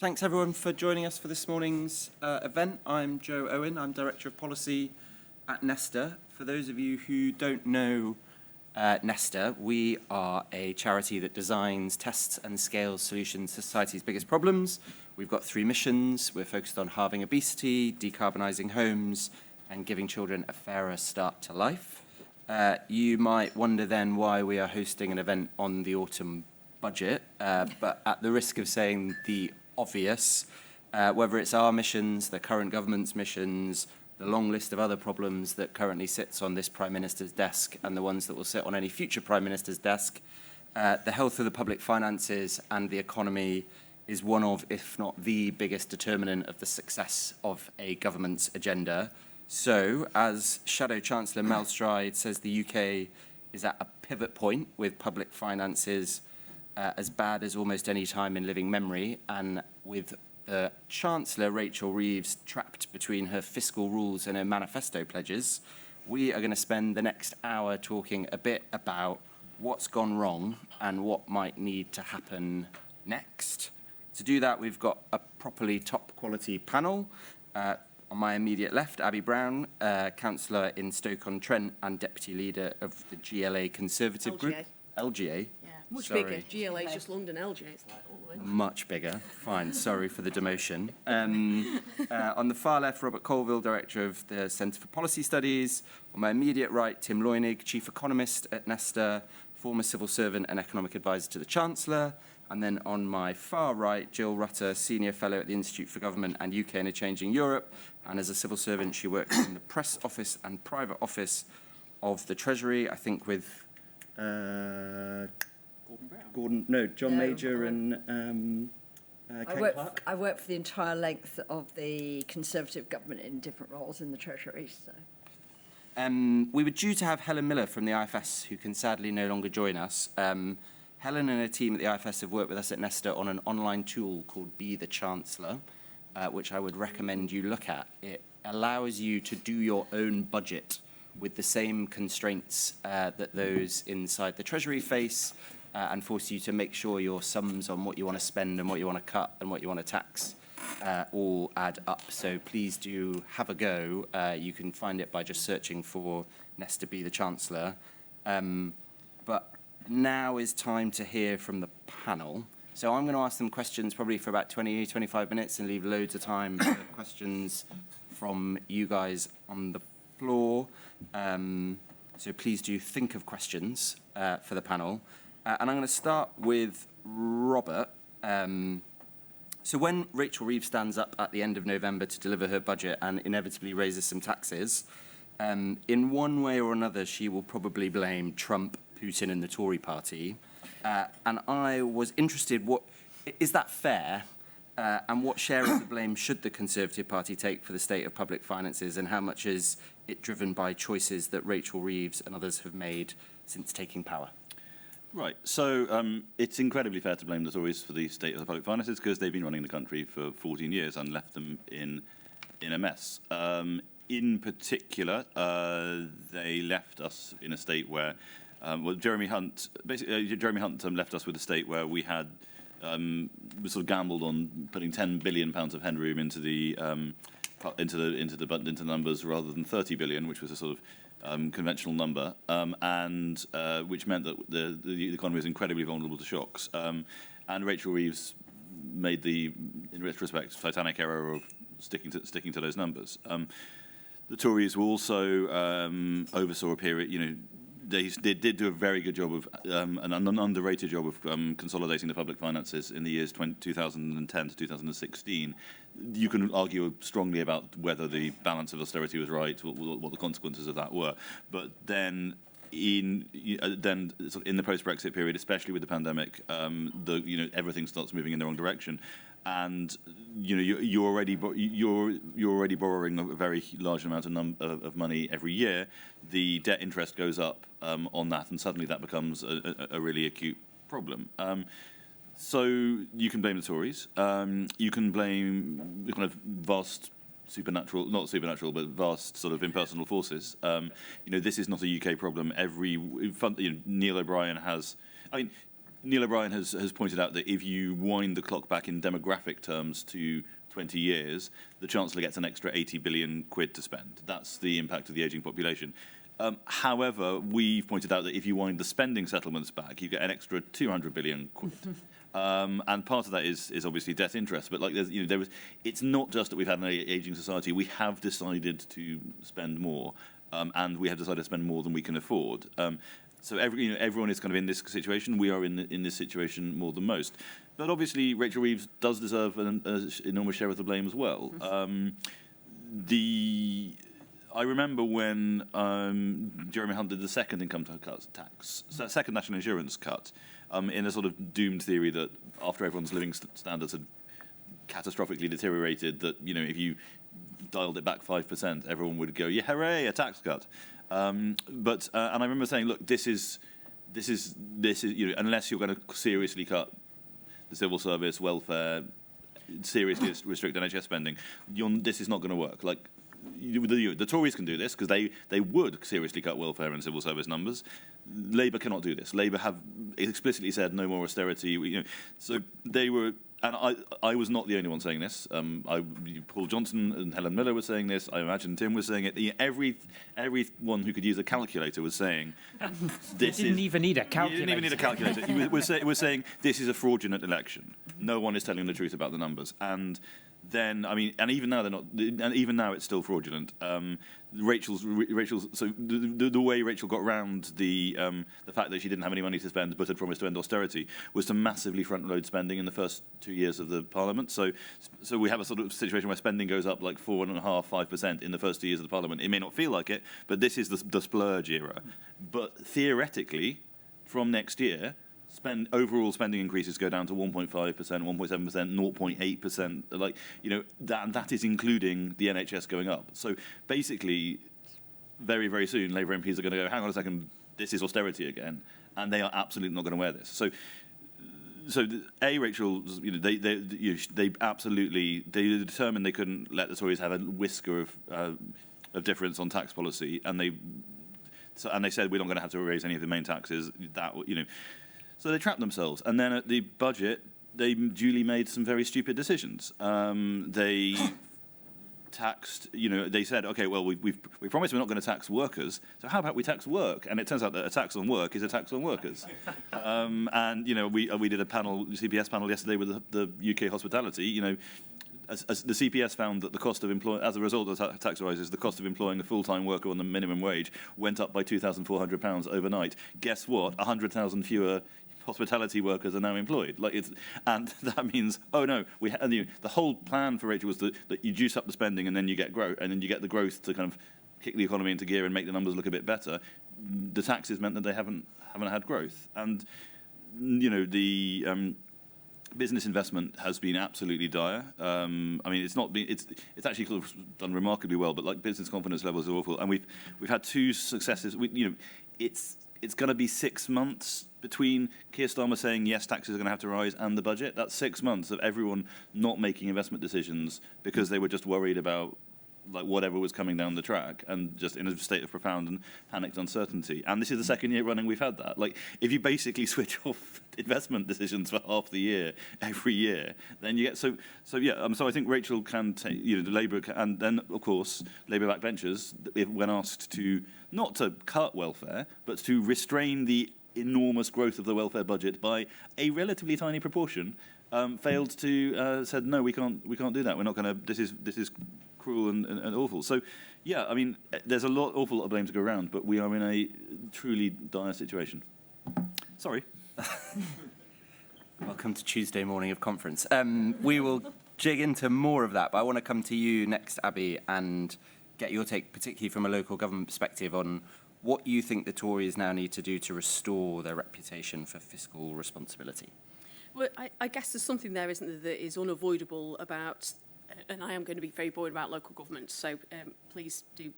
Thanks everyone for joining us for this morning's event. I'm Joe Owen, I'm Director of Policy at Nesta. For those of you who don't know Nesta, we are a charity that designs, tests and scales solutions to society's biggest problems. We've got 3 missions. We're focused on halving obesity, decarbonising homes and giving children a fairer start to life. You might wonder then why we are hosting an event on the autumn budget, but at the risk of saying the obvious, whether it's our missions, the current government's missions, the long list of other problems that currently sits on this Prime Minister's desk and the ones that will sit on any future Prime Minister's desk, the health of the public finances and the economy is one of, if not the biggest determinant of the success of a government's agenda. So, as Shadow Chancellor Mel Stride says, the UK is at a pivot point with public finances as bad as almost any time in living memory, and with the Chancellor, Rachel Reeves, trapped between her fiscal rules and her manifesto pledges, we are going to spend the next hour talking a bit about what's gone wrong and what might need to happen next. To do that, we've got a properly top-quality panel. On my immediate left, Abi Brown, Councillor in Stoke-on-Trent and Deputy Leader of the GLA Conservative Group. LGA. Much bigger. GLA is just London, LGA is like all the way. Much bigger. Fine, sorry for the demotion. On the far left, Robert Colvile, Director of the Centre for Policy Studies. On my immediate right, Tim Leunig, Chief Economist at Nesta, former civil servant and economic advisor to the Chancellor. And then on my far right, Jill Rutter, Senior Fellow at the Institute for Government and UK in a Changing Europe. And as a civil servant, she works in the press office and private office of the Treasury, I think with John Major and Kate Clark. I work for the entire length of the Conservative government in different roles in the Treasury. So. We were due to have Helen Miller from the IFS, who can sadly no longer join us. Helen and her team at the IFS have worked with us at Nesta on an online tool called Be the Chancellor, which I would recommend you look at. It allows you to do your own budget with the same constraints that those inside the Treasury face, and force you to make sure your sums on what you want to spend and what you want to cut and what you want to tax all add up. So please do have a go. You can find it by just searching for Nesta Be the Chancellor. But now is time to hear from the panel. So I'm going to ask them questions probably for about 20, 25 minutes and leave loads of time for questions from you guys on the floor. So please do think of questions for the panel. And I'm going to start with Robert. So when Rachel Reeves stands up at the end of November to deliver her budget and inevitably raises some taxes, in one way or another, she will probably blame Trump, Putin and the Tory party. And I was interested, is that fair? And what share of the blame should the Conservative Party take for the state of public finances, and how much is it driven by choices that Rachel Reeves and others have made since taking power? Right, so it's incredibly fair to blame the Tories for the state of the public finances because they've been running the country for 14 years and left them in a mess. In particular, they left us in a state where, Jeremy Hunt left us with a state where we had we sort of gambled on putting £10 billion of headroom into the numbers rather than 30 billion, which was a sort of conventional number, and which meant that the economy was incredibly vulnerable to shocks. And Rachel Reeves made the, in retrospect, titanic error of sticking to those numbers. The Tories were also oversaw a period, they did do a very good job of, an underrated job of consolidating the public finances in the years 2010 to 2016. You can argue strongly about whether the balance of austerity was right, what the consequences of that were. But then, in the post-Brexit period, especially with the pandemic, everything starts moving in the wrong direction, and you're already borrowing a very large amount of money every year. The debt interest goes up on that, and suddenly that becomes a really acute problem. So you can blame the Tories. You can blame the kind of vast not supernatural, but vast sort of impersonal forces. This is not a UK problem. Neil O'Brien has. Neil O'Brien has pointed out that if you wind the clock back in demographic terms to 20 years, the Chancellor gets an extra 80 billion quid to spend. That's the impact of the ageing population. However, we've pointed out that if you wind the spending settlements back, you get an extra 200 billion quid. And part of that is obviously debt interest. But it's not just that we've had an ageing society. We have decided to spend more, and we have decided to spend more than we can afford. So everyone is kind of in this situation. We are in this situation more than most. But obviously, Rachel Reeves does deserve an enormous share of the blame as well. I remember when Jeremy Hunt did the second income tax, second national insurance cut, in a sort of doomed theory that after everyone's living standards had catastrophically deteriorated, that if you dialed it back 5%, everyone would go, yeah, hooray, a tax cut. And I remember saying, look, this is unless you're going to seriously cut the civil service, welfare, seriously restrict NHS spending, this is not going to work. Like, the Tories can do this because they would seriously cut welfare and civil service numbers. Labour cannot do this. Labour have explicitly said no more austerity. So they were, and I was not the only one saying this. Paul Johnson and Helen Miller were saying this. I imagine Tim was saying it. Everyone who could use a calculator was saying this. You didn't even need a calculator. You didn't even need a calculator. He was saying this is a fraudulent election. No one is telling the truth about the numbers. And then, and even now they're not. And even now it's still fraudulent. Rachel's. So the way Rachel got round the fact that she didn't have any money to spend, but had promised to end austerity, was to massively front-load spending in the first 2 years of the Parliament. So we have a sort of situation where spending goes up like 4.5% in the first 2 years of the Parliament. It may not feel like it, but this is the splurge era. But theoretically, from next year, overall spending increases go down to 1.5%, 1.7%, 0.8%. That is including the NHS going up. So basically, very, very soon, Labour MPs are going to go, hang on a second, this is austerity again, and they are absolutely not going to wear this. So Rachel, they absolutely determined they couldn't let the Tories have a whisker of difference on tax policy, and they said we're not going to have to raise any of the main taxes. So they trapped themselves. And then at the budget, they duly made some very stupid decisions. They taxed, they said, OK, well, we promised we're not going to tax workers, so how about we tax work? And it turns out that a tax on work is a tax on workers. We did a CPS panel yesterday with the UK hospitality, As the CPS found that the cost of as a result of tax rises, the cost of employing a full-time worker on the minimum wage went up by £2,400 overnight. Guess what? 100,000 fewer hospitality workers are now employed. And that means, the whole plan for Rachel was that you juice up the spending and then you get growth, and then you get the growth to kind of kick the economy into gear and make the numbers look a bit better. The taxes meant that they haven't had growth, and the business investment has been absolutely dire. It's not been. It's actually sort of done remarkably well, but business confidence levels are awful. And we've had two successes. It's going to be 6 months between Keir Starmer saying yes, taxes are going to have to rise, and the budget. That's 6 months of everyone not making investment decisions because they were just worried about whatever was coming down the track, and just in a state of profound and panicked uncertainty. And this is the second year running we've had that. If you basically switch off investment decisions for half the year, every year, then you get... So I think Rachel can take, the Labour... And then, of course, Labour backbenchers, when asked to, not to cut welfare, but to restrain the enormous growth of the welfare budget by a relatively tiny proportion, failed to... said, no, we can't do that. We're not going to... This is cruel and awful. So, there's awful lot of blame to go around, but we are in a truly dire situation. Sorry. Welcome to Tuesday morning of conference. We will dig into more of that, but I want to come to you next, Abi, and get your take, particularly from a local government perspective, on what you think the Tories now need to do to restore their reputation for fiscal responsibility. Well, I guess there's something there, isn't there, that is unavoidable about, and I am going to be very bored about local government, so please do,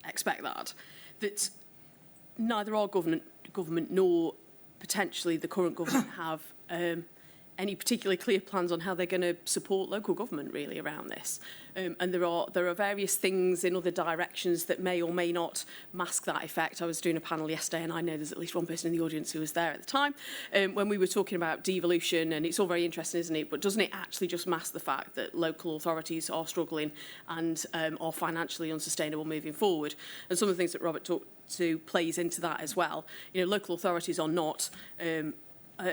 expect that neither our government nor potentially the current government have any particularly clear plans on how they're going to support local government really around this. And there are various things in other directions that may or may not mask that effect. I was doing a panel yesterday, and I know there's at least one person in the audience who was there at the time, when we were talking about devolution, and it's all very interesting, isn't it? But doesn't it actually just mask the fact that local authorities are struggling and are financially unsustainable moving forward? And some of the things that Robert talked to plays into that as well. You know, local authorities are not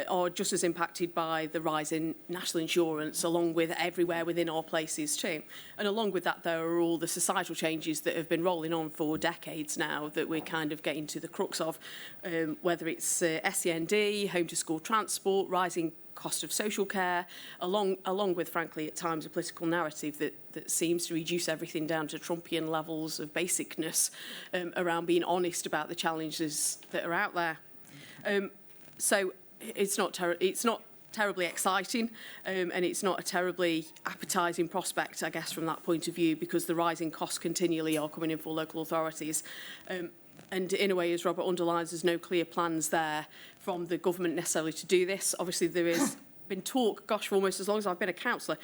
are just as impacted by the rise in national insurance, along with everywhere within our places too. And along with that, there are all the societal changes that have been rolling on for decades now that we're kind of getting to the crux of, whether it's SEND, home to school transport, rising cost of social care, along with, frankly, at times a political narrative that seems to reduce everything down to Trumpian levels of basicness around being honest about the challenges that are out there. So it's not terribly exciting, and it's not a terribly appetising prospect, I guess, from that point of view, because the rising costs continually are coming in for local authorities. And in a way, as Robert underlines, there's no clear plans there from the government necessarily to do this. Obviously, there is been talk, gosh, for almost as long as I've been a councillor,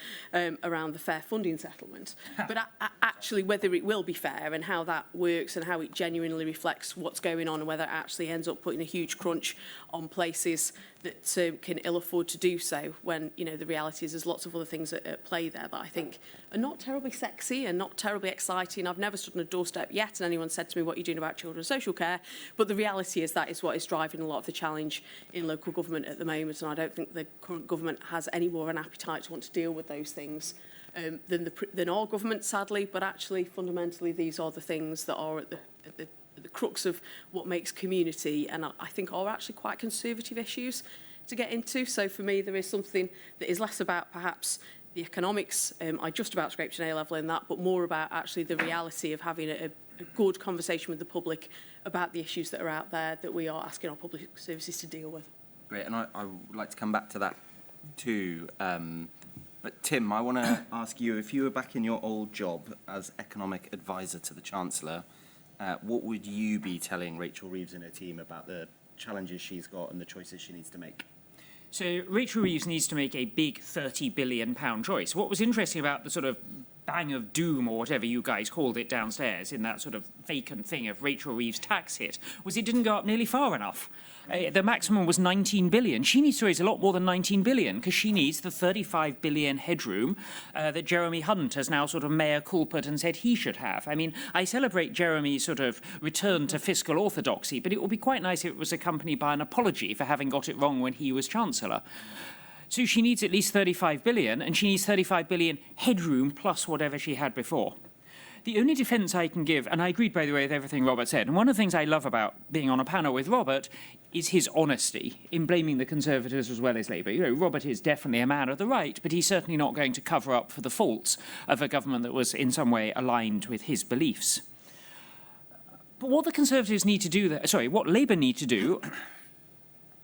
around the fair funding settlement. But actually, whether it will be fair and how that works and how it genuinely reflects what's going on, and whether it actually ends up putting a huge crunch on places that can ill afford to do so, when, you know, the reality is there's lots of other things at play there that I think are not terribly sexy and not terribly exciting. I've never stood on a doorstep yet and anyone said to me, what are you doing about children's social care? But the reality is that is what is driving a lot of the challenge in local government at the moment, and I don't think the current government has any more of an appetite to want to deal with those things than our government, sadly. But actually, fundamentally, these are the things that are at the crux of what makes community, and I think are actually quite conservative issues to get into. So for me, there is something that is less about perhaps the economics. I just about scraped an A-level in that, but more about actually the reality of having a good conversation with the public about the issues that are out there that we are asking our public services to deal with. Great, and I would like to come back to that too. But Tim, I want to ask you, if you were back in your old job as economic advisor to the Chancellor, what would you be telling Rachel Reeves and her team about the challenges she's got and the choices she needs to make? So Rachel Reeves needs to make a big £30 billion choice. What was interesting about the sort of bang of doom, or whatever you guys called it downstairs, in that sort of vacant thing of Rachel Reeves' tax hit, was it didn't go up nearly far enough. The maximum was 19 billion. She needs to raise a lot more than 19 billion, because she needs the 35 billion headroom that Jeremy Hunt has now sort of mea culpa'd and said he should have. I mean, I celebrate Jeremy's sort of return to fiscal orthodoxy, but it would be quite nice if it was accompanied by an apology for having got it wrong when he was Chancellor. So she needs at least 35 billion, and she needs 35 billion headroom plus whatever she had before. The only defence I can give, and I agreed, by the way, with everything Robert said, and one of the things I love about being on a panel with Robert is his honesty in blaming the Conservatives as well as Labour. You know, Robert is definitely a man of the right, but he's certainly not going to cover up for the faults of a government that was in some way aligned with his beliefs. But what the Conservatives need to do, what Labour need to do,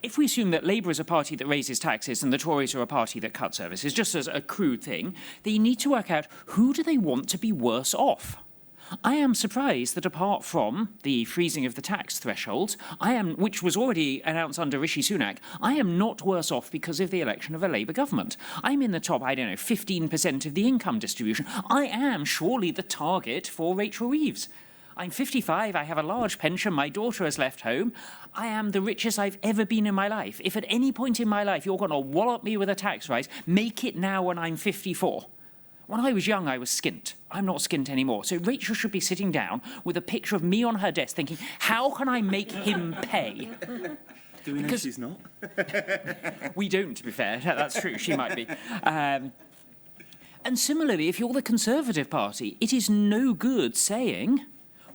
if we assume that Labour is a party that raises taxes and the Tories are a party that cuts services, just as a crude thing, they need to work out who do they want to be worse off. I am surprised that apart from the freezing of the tax thresholds, which was already announced under Rishi Sunak, I am not worse off because of the election of a Labour government. I'm in the top, 15% of the income distribution. I am surely the target for Rachel Reeves. I'm 55, I have a large pension, my daughter has left home. I am the richest I've ever been in my life. If at any point in my life you're going to wallop me with a tax rise, make it now when I'm 54. When I was young, I was skint. I'm not skint anymore. So Rachel should be sitting down with a picture of me on her desk thinking, how can I make him pay? Do we know she's not? We don't, to be fair. That's true, she might be. And similarly, if you're the Conservative Party, it is no good saying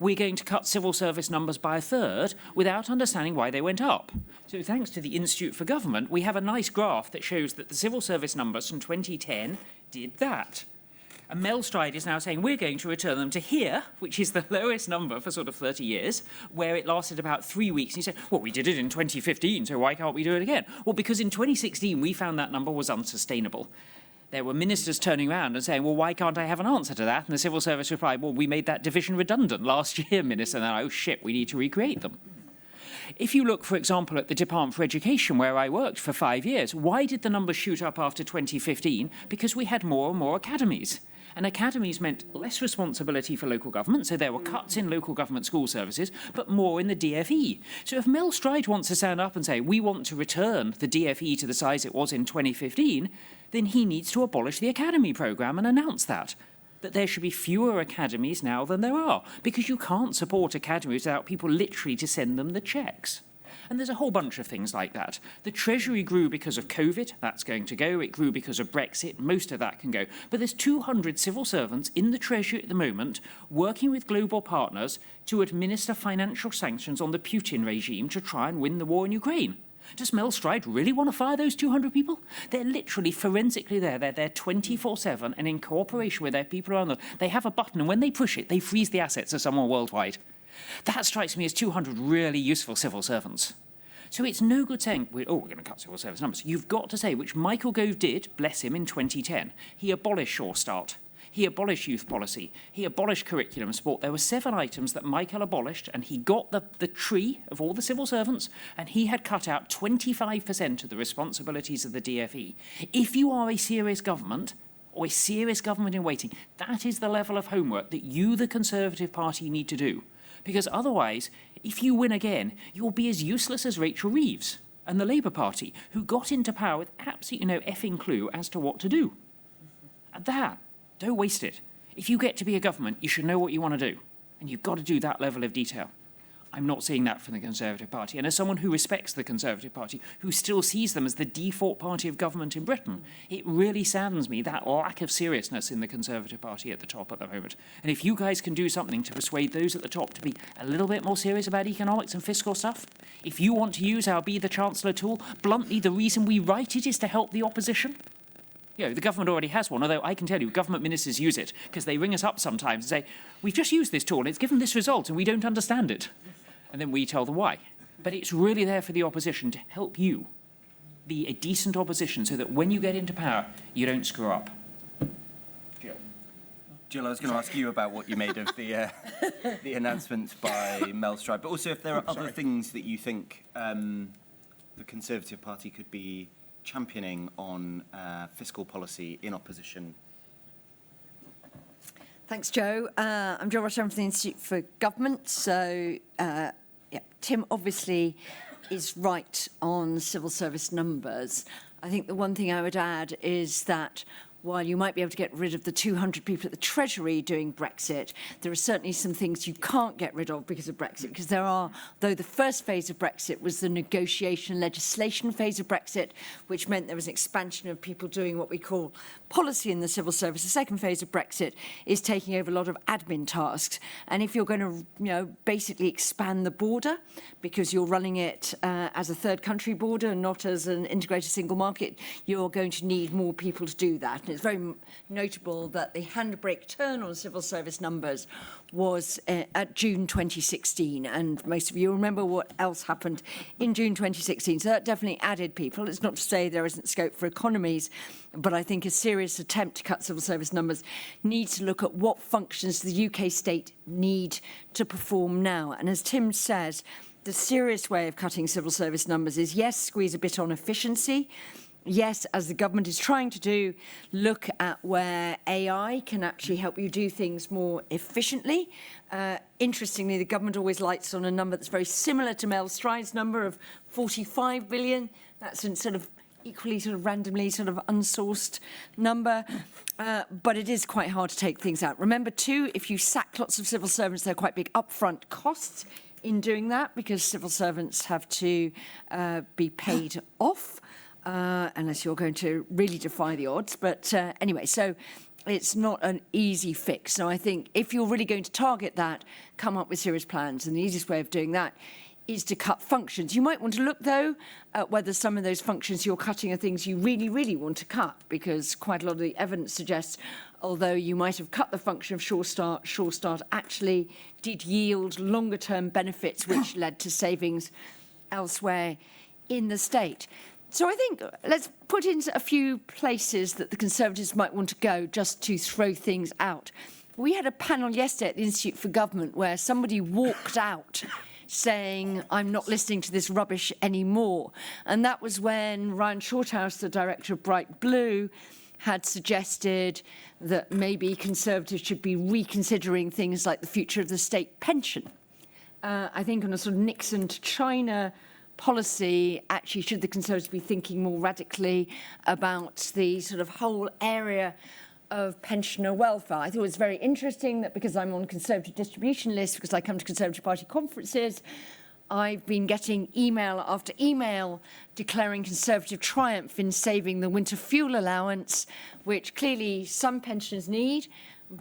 we're going to cut civil service numbers by a third without understanding why they went up. So thanks to the Institute for Government, we have a nice graph that shows that the civil service numbers from 2010 did that. And Mel Stride is now saying we're going to return them to here, which is the lowest number for sort of 30 years, where it lasted about 3 weeks. And he said, well, we did it in 2015, so why can't we do it again? Well, because in 2016, we found that number was unsustainable. There were ministers turning around and saying, well, why can't I have an answer to that? And the civil service replied, well, we made that division redundant last year, Minister. And then, oh, shit, we need to recreate them. If you look, for example, at the Department for Education, where I worked for 5 years, why did the numbers shoot up after 2015? Because we had more and more academies. And academies meant less responsibility for local government, so there were cuts in local government school services, but more in the DFE. So if Mel Stride wants to stand up and say, we want to return the DFE to the size it was in 2015, then he needs to abolish the academy programme and announce that there should be fewer academies now than there are, because you can't support academies without people literally to send them the cheques. And there's a whole bunch of things like that. The Treasury grew because of COVID, that's going to go. It grew because of Brexit, most of that can go. But there's 200 civil servants in the Treasury at the moment working with global partners to administer financial sanctions on the Putin regime to try and win the war in Ukraine. Does Mel Stride really want to fire those 200 people? They're literally forensically there. They're there 24/7, and in cooperation with their people around them, they have a button, and when they push it, they freeze the assets of someone worldwide. That strikes me as 200 really useful civil servants. So it's no good saying, we're going to cut civil service numbers. You've got to say, which Michael Gove did, bless him, in 2010. He abolished Sure Start. He abolished youth policy. He abolished curriculum support. There were 7 items that Michael abolished, and he got the tree of all the civil servants, and he had cut out 25% of the responsibilities of the DFE. If you are a serious government, or a serious government in waiting, that is the level of homework that you, the Conservative Party, need to do. Because otherwise, if you win again, you'll be as useless as Rachel Reeves and the Labour Party, who got into power with absolutely no effing clue as to what to do. And that, don't waste it. If you get to be a government, you should know what you want to do. And you've got to do that level of detail. I'm not seeing that from the Conservative Party. And as someone who respects the Conservative Party, who still sees them as the default party of government in Britain, it really saddens me, that lack of seriousness in the Conservative Party at the top at the moment. And if you guys can do something to persuade those at the top to be a little bit more serious about economics and fiscal stuff, if you want to use our Be the Chancellor tool, bluntly, the reason we write it is to help the opposition. You know, the government already has one, although I can tell you government ministers use it because they ring us up sometimes and say, we've just used this tool and it's given this result and we don't understand it. And then we tell them why. But it's really there for the opposition to help you be a decent opposition so that when you get into power, you don't screw up. Jill, I was going to ask you about what you made of the announcement by Mel Stride, but also if there are other things that you think the Conservative Party could be championing on fiscal policy in opposition. Thanks, Joe. I'm Jill Rutter from the Institute for Government. So, Tim obviously is right on civil service numbers. I think the one thing I would add is that while you might be able to get rid of the 200 people at the Treasury doing Brexit, there are certainly some things you can't get rid of because of Brexit, because there are, though the first phase of Brexit was the negotiation legislation phase of Brexit, which meant there was an expansion of people doing what we call policy in the civil service. The second phase of Brexit is taking over a lot of admin tasks. And if you're going to, basically expand the border because you're running it as a third country border and not as an integrated single market, you're going to need more people to do that. And it's very notable that the handbrake turn on civil service numbers was at June 2016. And most of you remember what else happened in June 2016. So that definitely added people. It's not to say there isn't scope for economies, but I think a serious attempt to cut civil service numbers needs to look at what functions the UK state need to perform now. And as Tim says, the serious way of cutting civil service numbers is, yes, squeeze a bit on efficiency. Yes, as the government is trying to do, look at where AI can actually help you do things more efficiently. Interestingly, the government always lights on a number that's very similar to Mel Stride's number of 45 billion. That's a sort of equally sort of randomly sort of unsourced number. But it is quite hard to take things out. Remember, too, if you sack lots of civil servants, there are quite big upfront costs in doing that because civil servants have to be paid off. Unless you're going to really defy the odds. But anyway, so it's not an easy fix. So I think if you're really going to target that, come up with serious plans. And the easiest way of doing that is to cut functions. You might want to look, though, at whether some of those functions you're cutting are things you really, really want to cut, because quite a lot of the evidence suggests, although you might have cut the function of Sure Start actually did yield longer-term benefits, which led to savings elsewhere in the state. So I think let's put in a few places that the Conservatives might want to go just to throw things out. We had a panel yesterday at the Institute for Government where somebody walked out saying, I'm not listening to this rubbish anymore. And that was when Ryan Shorthouse, the director of Bright Blue, had suggested that maybe Conservatives should be reconsidering things like the future of the state pension. I think on a sort of Nixon to China policy, actually, should the Conservatives be thinking more radically about the sort of whole area of pensioner welfare? I thought it was very interesting that because I'm on Conservative distribution lists, because I come to Conservative Party conferences, I've been getting email after email declaring Conservative triumph in saving the winter fuel allowance, which clearly some pensioners need,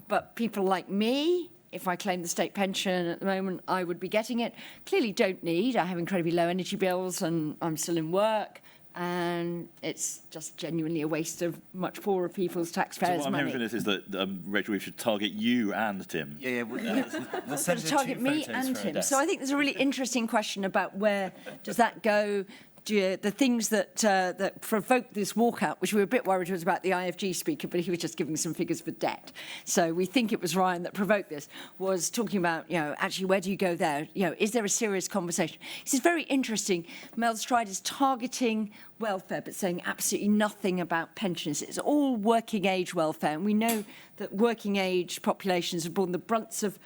but people like me, if I claim the state pension at the moment, I would be getting it, clearly don't need. I have incredibly low energy bills and I'm still in work. And it's just genuinely a waste of much poorer people's taxpayers' so what I'm money. hearing from this is that, Rachel, we should target you and Tim. We'll send To target me and Tim. So I think there's a really interesting question about where does that go. The things that that provoked this walkout, which we were a bit worried was about the IFG speaker, but he was just giving some figures for debt. So we think it was Ryan that provoked this, was talking about, actually, where do you go there? Is there a serious conversation? This is very interesting. Mel Stride is targeting welfare, but saying absolutely nothing about pensions. It's all working age welfare. And we know that working age populations have borne the brunts of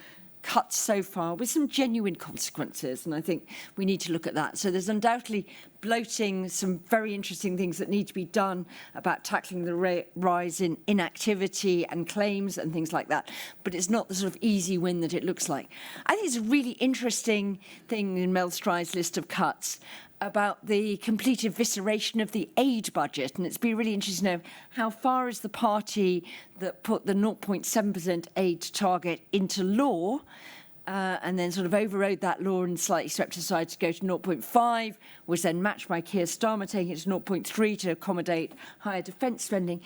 cuts so far with some genuine consequences, and I think we need to look at that. So there's undoubtedly bloating, some very interesting things that need to be done about tackling the rise in inactivity and claims and things like that, but it's not the sort of easy win that it looks like. I think it's a really interesting thing in Mel Stride's list of cuts about the complete evisceration of the aid budget. And it's been really interesting to know how far is the party that put the 0.7% aid target into law and then sort of overrode that law and slightly swept aside to go to 0.5, was then matched by Keir Starmer taking it to 0.3 to accommodate higher defence spending.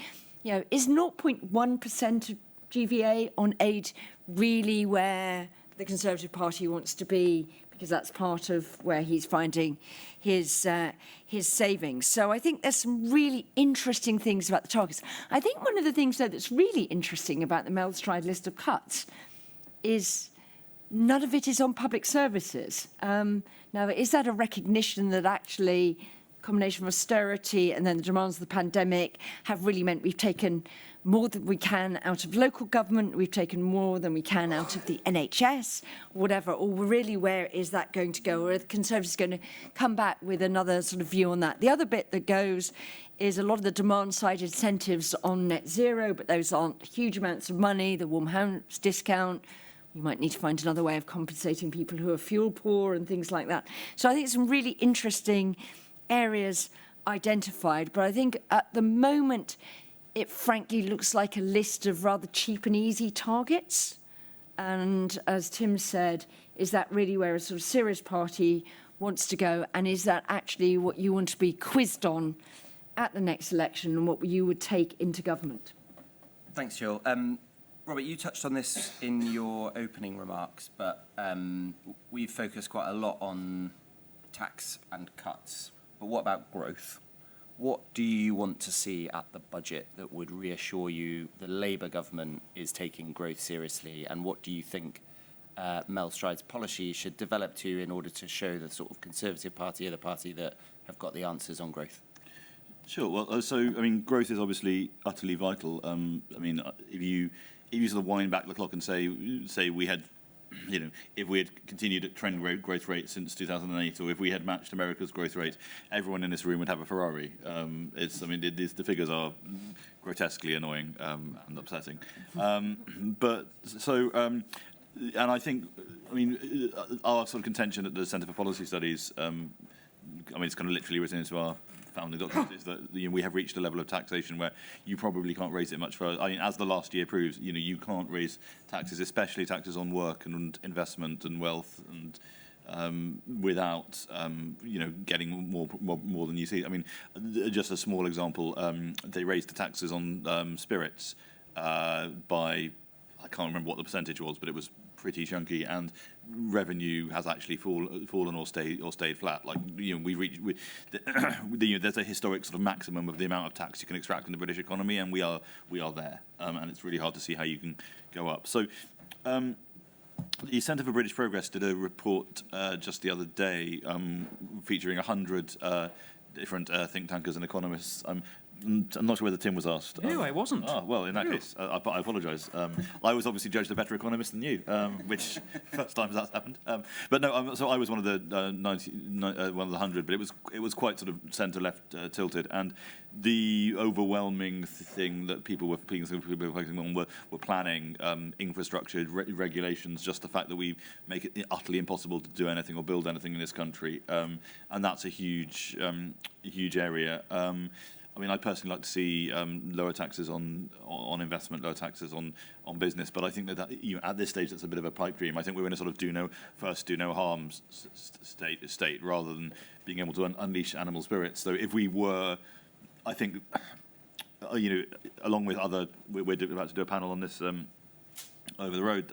Is 0.1% of GVA on aid really where the Conservative Party wants to be? Because that's part of where he's finding his savings. So I think there's some really interesting things about the targets. I think one of the things, though, that's really interesting about the Mel Stride list of cuts is none of it is on public services. Now, is that a recognition that actually a combination of austerity and then the demands of the pandemic have really meant we've taken more than we can out of local government, we've taken more than we can out of the NHS, whatever, or really where is that going to go? Or are the Conservatives going to come back with another sort of view on that? The other bit that goes is a lot of the demand-side incentives on net zero, but those aren't huge amounts of money, the warm house discount. You might need to find another way of compensating people who are fuel poor and things like that. So I think some really interesting areas identified, but I think at the moment, it frankly looks like a list of rather cheap and easy targets. And as Tim said, is that really where a sort of serious party wants to go? And is that actually what you want to be quizzed on at the next election and what you would take into government? Thanks, Jill. Robert, you touched on this in your opening remarks, but we've focused quite a lot on tax and cuts. But what about growth? What do you want to see at the budget that would reassure you the Labour government is taking growth seriously? And what do you think Mel Stride's policy should develop to in order to show the sort of Conservative Party or the party that have got the answers on growth? Sure. Well, growth is obviously utterly vital. If you sort of wind back the clock and say we had, if we had continued at trend growth rate since 2008, or if we had matched America's growth rate, everyone in this room would have a Ferrari. The figures are grotesquely annoying and upsetting. And I think, our sort of contention at the Centre for Policy Studies, it's kind of literally written into our founding document, is that we have reached a level of taxation where you probably can't raise it much further. As the last year proves, you can't raise taxes, especially taxes on work and investment and wealth, and without getting more than you see. Just a small example: they raised the taxes on spirits by, I can't remember what the percentage was, but it was pretty chunky, and revenue has actually fallen or stayed flat. There's a historic sort of maximum of the amount of tax you can extract in the British economy, and we are there, and it's really hard to see how you can go up. So the Centre for British Progress did a report just the other day featuring 100 different think tankers and economists. I'm not sure whether Tim was asked. No, I wasn't. Oh, well, in that case, I apologise. I was obviously judged a better economist than you, which first time that's happened. But no, so I was one of the 100, but it was quite sort of centre-left tilted, and the overwhelming thing that people were focusing on were planning, infrastructure, regulations, just the fact that we make it utterly impossible to do anything or build anything in this country, and that's a huge area. I mean, I personally like to see lower taxes on investment, lower taxes on business, but I think that at this stage that's a bit of a pipe dream. I think we're in a sort of do no harm state rather than being able to unleash animal spirits. So if we were, I think, along with other, we're about to do a panel on this over the road.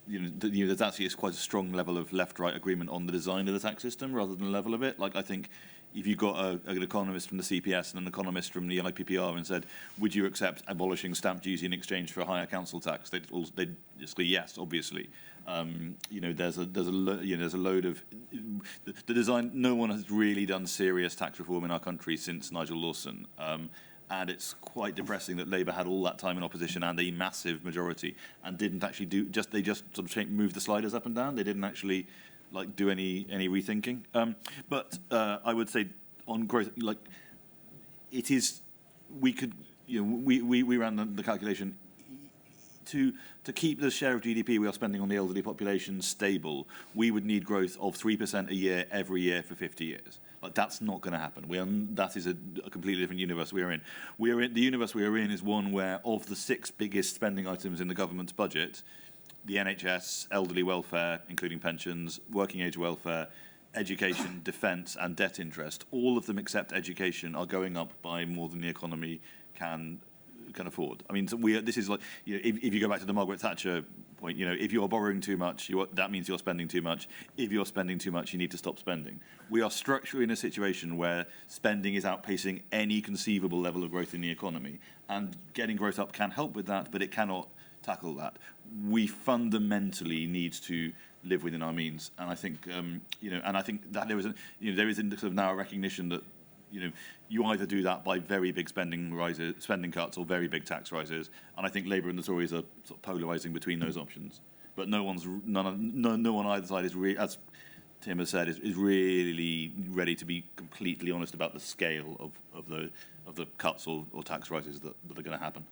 There's actually quite a strong level of left-right agreement on the design of the tax system rather than the level of it. Like, I think if you got an economist from the CPS and an economist from the IPPR and said, would you accept abolishing stamp duty in exchange for a higher council tax, they'd just say yes, obviously. There's a load of the design. No one has really done serious tax reform in our country since Nigel Lawson. And it's quite depressing that Labour had all that time in opposition and a massive majority and didn't actually they just sort of moved the sliders up and down. They didn't actually do any rethinking. But I would say on growth, it is, we could, we ran the calculation to keep the share of GDP we are spending on the elderly population stable. We would need growth of 3% a year every year for 50 years. That's not going to happen. That is a completely different universe we are in. The universe we are in is one where, of the 6 biggest spending items in the government's budget, the NHS, elderly welfare, including pensions, working age welfare, education, defence, and debt interest, all of them except education are going up by more than the economy can afford. I mean, this is if you go back to the Margaret Thatcher point, if you're borrowing too much, that means you're spending too much. If you're spending too much, you need to stop spending. We are structurally in a situation where spending is outpacing any conceivable level of growth in the economy, and getting growth up can help with that, but it cannot tackle that. We fundamentally need to live within our means, and I think and I think that there is sort of now a recognition that you either do that by very big spending cuts or very big tax rises, and I think Labour and the Tories are sort of polarising between those options. But no one on either side is really, as Tim has said, is really ready to be completely honest about the scale of the cuts or tax rises that are going to happen.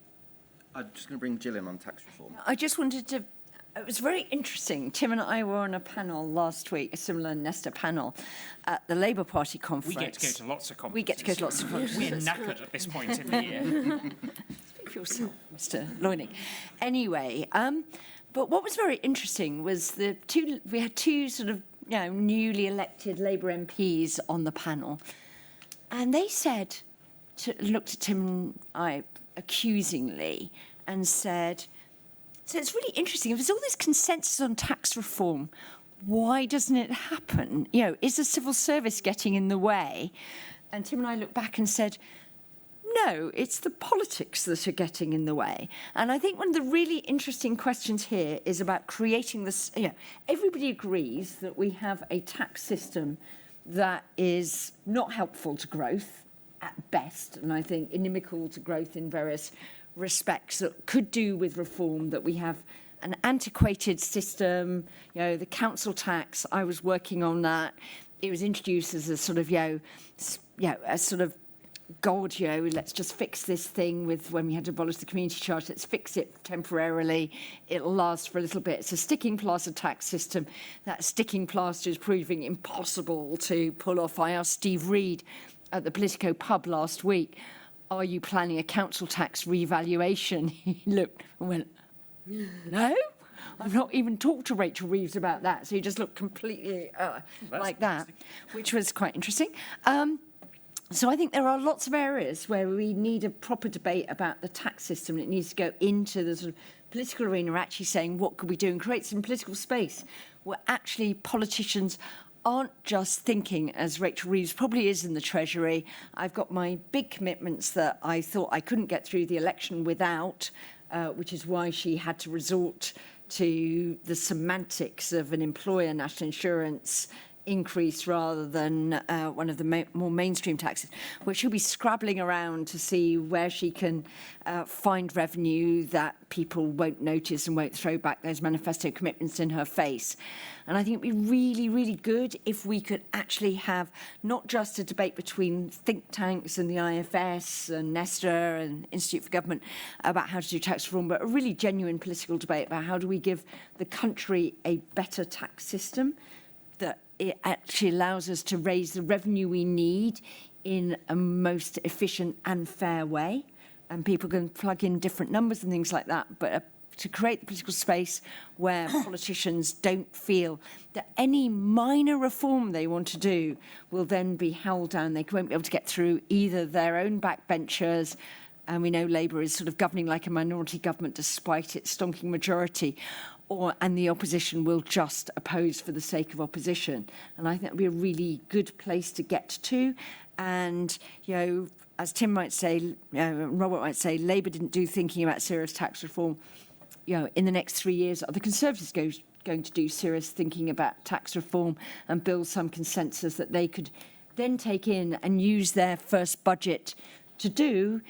I'm just going to bring Jill in on tax reform. I just wanted to. It was very interesting. Tim and I were on a panel last week, a similar Nesta panel, at the Labour Party conference. We get to go to lots of conferences. We get to go to lots of conferences. We're knackered at this point in the year. Speak for yourself, Mr. Leunig. Anyway, but what was very interesting was we had two sort of newly elected Labour MPs on the panel, and they looked at Tim and I accusingly and said, so it's really interesting. If there's all this consensus on tax reform, why doesn't it happen? Is the civil service getting in the way? And Tim and I looked back and said, no, it's the politics that are getting in the way. And I think one of the really interesting questions here is about creating this. Everybody agrees that we have a tax system that is not helpful to growth at best, and I think inimical to growth in various respects, that could do with reform, that we have an antiquated system, the council tax. I was working on that. It was introduced as a sort of, a sort of God, let's just fix this thing when we had to abolish the community charge, let's fix it temporarily. It'll last for a little bit. It's a sticking plaster tax system. That sticking plaster is proving impossible to pull off. I asked Steve Reed at the Politico pub last week, are you planning a council tax revaluation? He looked and went, no, I've not even talked to Rachel Reeves about that. So he just looked completely like that, which was quite interesting. So I think there are lots of areas where we need a proper debate about the tax system. It needs to go into the sort of political arena, actually saying what could we do, and create some political space where actually politicians aren't just thinking, as Rachel Reeves probably is in the Treasury, I've got my big commitments that I thought I couldn't get through the election without, which is why she had to resort to the semantics of an employer national insurance increase rather than one of the more mainstream taxes, where she'll be scrabbling around to see where she can find revenue that people won't notice and won't throw back those manifesto commitments in her face. And I think it'd be really, really good if we could actually have not just a debate between think tanks and the IFS and Nesta and Institute for Government about how to do tax reform, but a really genuine political debate about how do we give the country a better tax system that it actually allows us to raise the revenue we need in a most efficient and fair way. And people can plug in different numbers and things like that, but to create the political space where politicians don't feel that any minor reform they want to do will then be held down. They won't be able to get through either their own backbenchers, and we know Labour is sort of governing like a minority government despite its stonking majority, and the opposition will just oppose for the sake of opposition. And I think that would be a really good place to get to. And, as Tim might say, Robert might say, Labour didn't do thinking about serious tax reform. In the next 3 years, are the Conservatives going to do serious thinking about tax reform and build some consensus that they could then take in and use their first budget to do